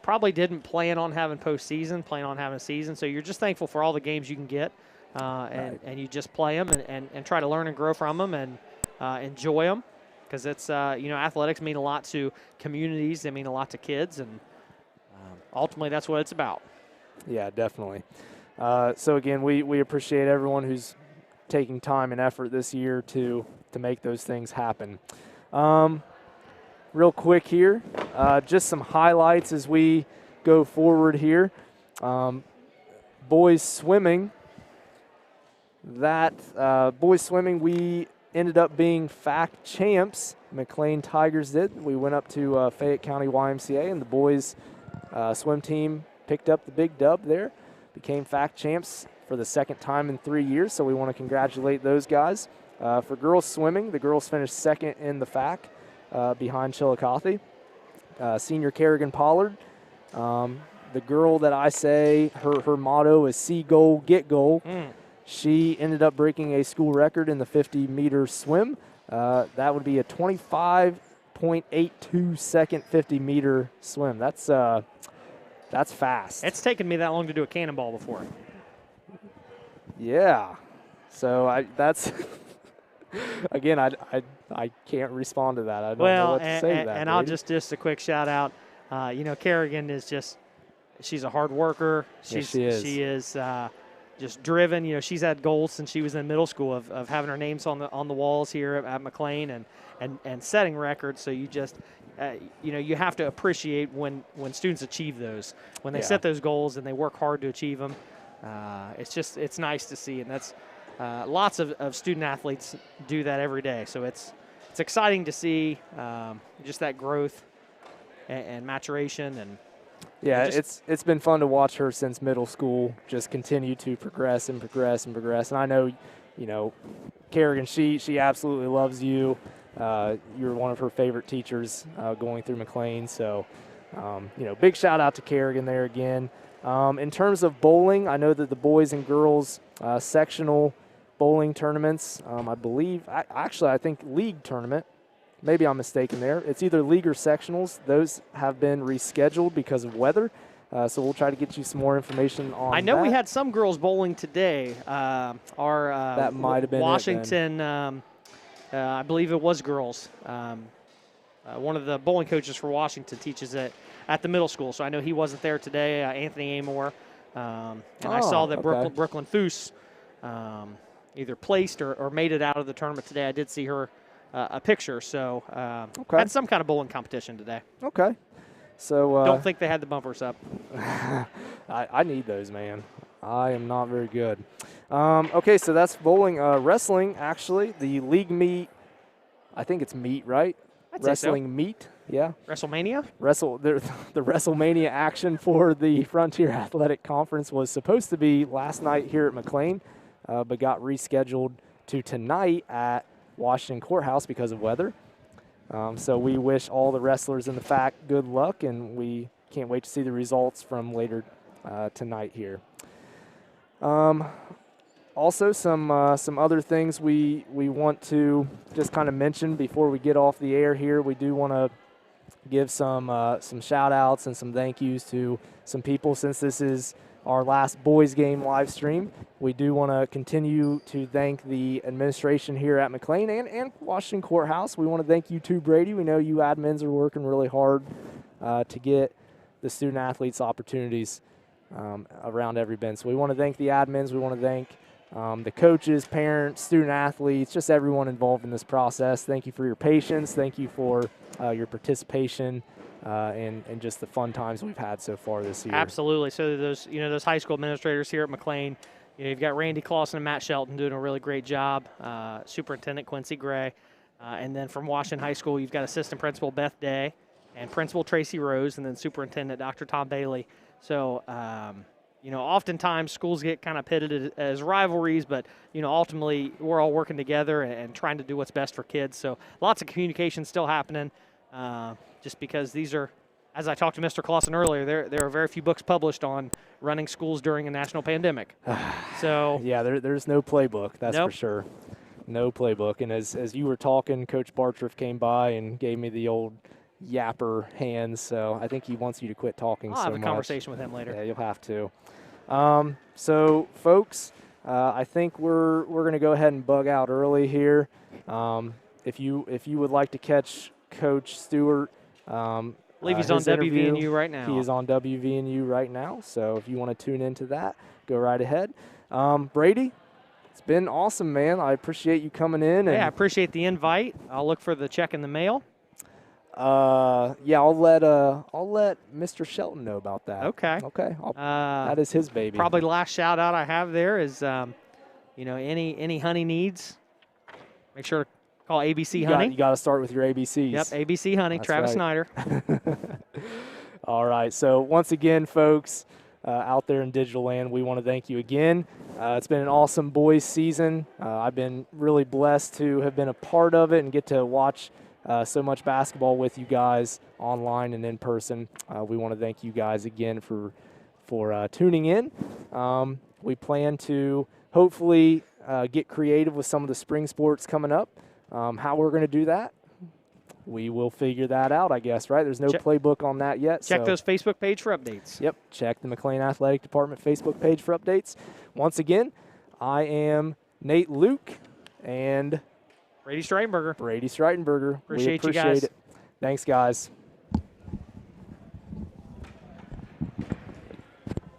probably didn't plan on having postseason, plan on having a season. So you're just thankful for all the games you can get, and you just play them and try to learn and grow from them and enjoy them, because it's athletics mean a lot to communities. They mean a lot to kids, and ultimately that's what it's about. Yeah, definitely. So again, we appreciate everyone who's taking time and effort this year to make those things happen. Real quick here, just some highlights as we go forward here. Boys swimming. Boys swimming, we ended up being FAC champs. McClain Tigers did. We went up to Fayette County YMCA, and the boys swim team picked up the big dub there. Became FAC champs for the 2nd time in 3 years, so we want to congratulate those guys. For girls swimming, the girls finished 2nd in the FAC behind Chillicothe. Senior Kerrigan Pollard, the girl that I say her motto is see goal, get goal. She ended up breaking a school record in the 50-meter swim. That would be a 25.82 second 50-meter swim. That's fast. It's taken me that long to do a cannonball before. Yeah. So that's again, I can't respond to that. I don't know what to say to that. And I'll just a quick shout out. Kerrigan is she's a hard worker. Yes, she is. She is just driven. She's had goals since she was in middle school of having her names on the walls here at McClain and setting records. So you just you have to appreciate when students achieve those, when they set those goals and they work hard to achieve them. It's nice to see, and that's lots of student athletes do that every day. So it's exciting to see just that growth and maturation. And it's been fun to watch her since middle school just continue to progress and progress and progress. And I know, Kerrigan, she absolutely loves you. You're one of her favorite teachers going through McClain. So, big shout out to Kerrigan there again. In terms of bowling, I know that the boys and girls sectional bowling tournaments, I believe, I think league tournament maybe I'm mistaken there. It's either league or sectionals. Those have been rescheduled because of weather. So we'll try to get you some more information on that. I know we had some girls bowling today. That might have been Washington, I believe it was girls. One of the bowling coaches for Washington teaches at the middle school, so I know he wasn't there today, Anthony Amore. And I saw that Brooklyn Foose either placed or made it out of the tournament today. I did see her a picture, so had some kind of bowling competition today. Okay. So don't think they had the bumpers up. I need those, man. I am not very good. Okay, so that's bowling. Wrestling, actually, the league meet, I think it's meet, right? I'd say Wrestling so. meet, yeah. WrestleMania? The WrestleMania action for the Frontier Athletic Conference was supposed to be last night here at McClain, but got rescheduled to tonight at Washington Courthouse because of weather. So we wish all the wrestlers in the FAC good luck, and we can't wait to see the results from later tonight here. Also, some other things we want to just kind of mention before we get off the air here. We do want to give some shout-outs and some thank yous to some people since this is our last boys game live stream. We do want to continue to thank the administration here at McClain and Washington Courthouse. We want to thank you too, Brady. We know you admins are working really hard to get the student-athletes opportunities around every bend. So we want to thank the admins. We want to thank the coaches, parents, student-athletes, just everyone involved in this process. Thank you for your patience. Thank you for your participation. And just the fun times we've had so far this year. Absolutely. So those high school administrators here at McClain, you've got Randy Clausen and Matt Shelton doing a really great job. Superintendent Quincy Gray, and then from Washington High School, you've got Assistant Principal Beth Day and Principal Tracy Rose, and then Superintendent Dr. Tom Bailey. So oftentimes schools get kind of pitted as rivalries, but ultimately we're all working together and trying to do what's best for kids. So lots of communication still happening. Just because these are, as I talked to Mr. Clausen earlier, there are very few books published on running schools during a national pandemic. So yeah, there's no playbook, that's for sure. No playbook. And as you were talking, Coach Bartriff came by and gave me the old yapper hands. So I think he wants you to quit talking so much. I'll have a conversation with him later. Yeah, you'll have to. So folks, I think we're going to go ahead and bug out early here. If you would like to catch Coach Stewart, I believe he's on WVNU right now. He is on WVNU right now, so if you want to tune into that, go right ahead. Brady, it's been awesome, man. I appreciate you coming in. Yeah, I appreciate the invite. I'll look for the check in the mail. Yeah, I'll let Mr. Shelton know about that. Okay. Okay. That is his baby. Probably the last shout out I have there is, any honey needs, make sure to call ABC Honey. You got to start with your ABCs. Yep, ABC Honey, That's Travis right. Snyder. All right. So once again, folks, out there in digital land, we want to thank you again. It's been an awesome boys season. I've been really blessed to have been a part of it and get to watch so much basketball with you guys online and in person. We want to thank you guys again for tuning in. We plan to hopefully get creative with some of the spring sports coming up. How we're going to do that, we will figure that out, I guess, right? There's no playbook on that yet. Check those Facebook page for updates. Yep, check the McClain Athletic Department Facebook page for updates. Once again, I am Nate Luke and Brady Streitenberger. Brady Streitenberger. Appreciate we appreciate you guys. it. Thanks, guys.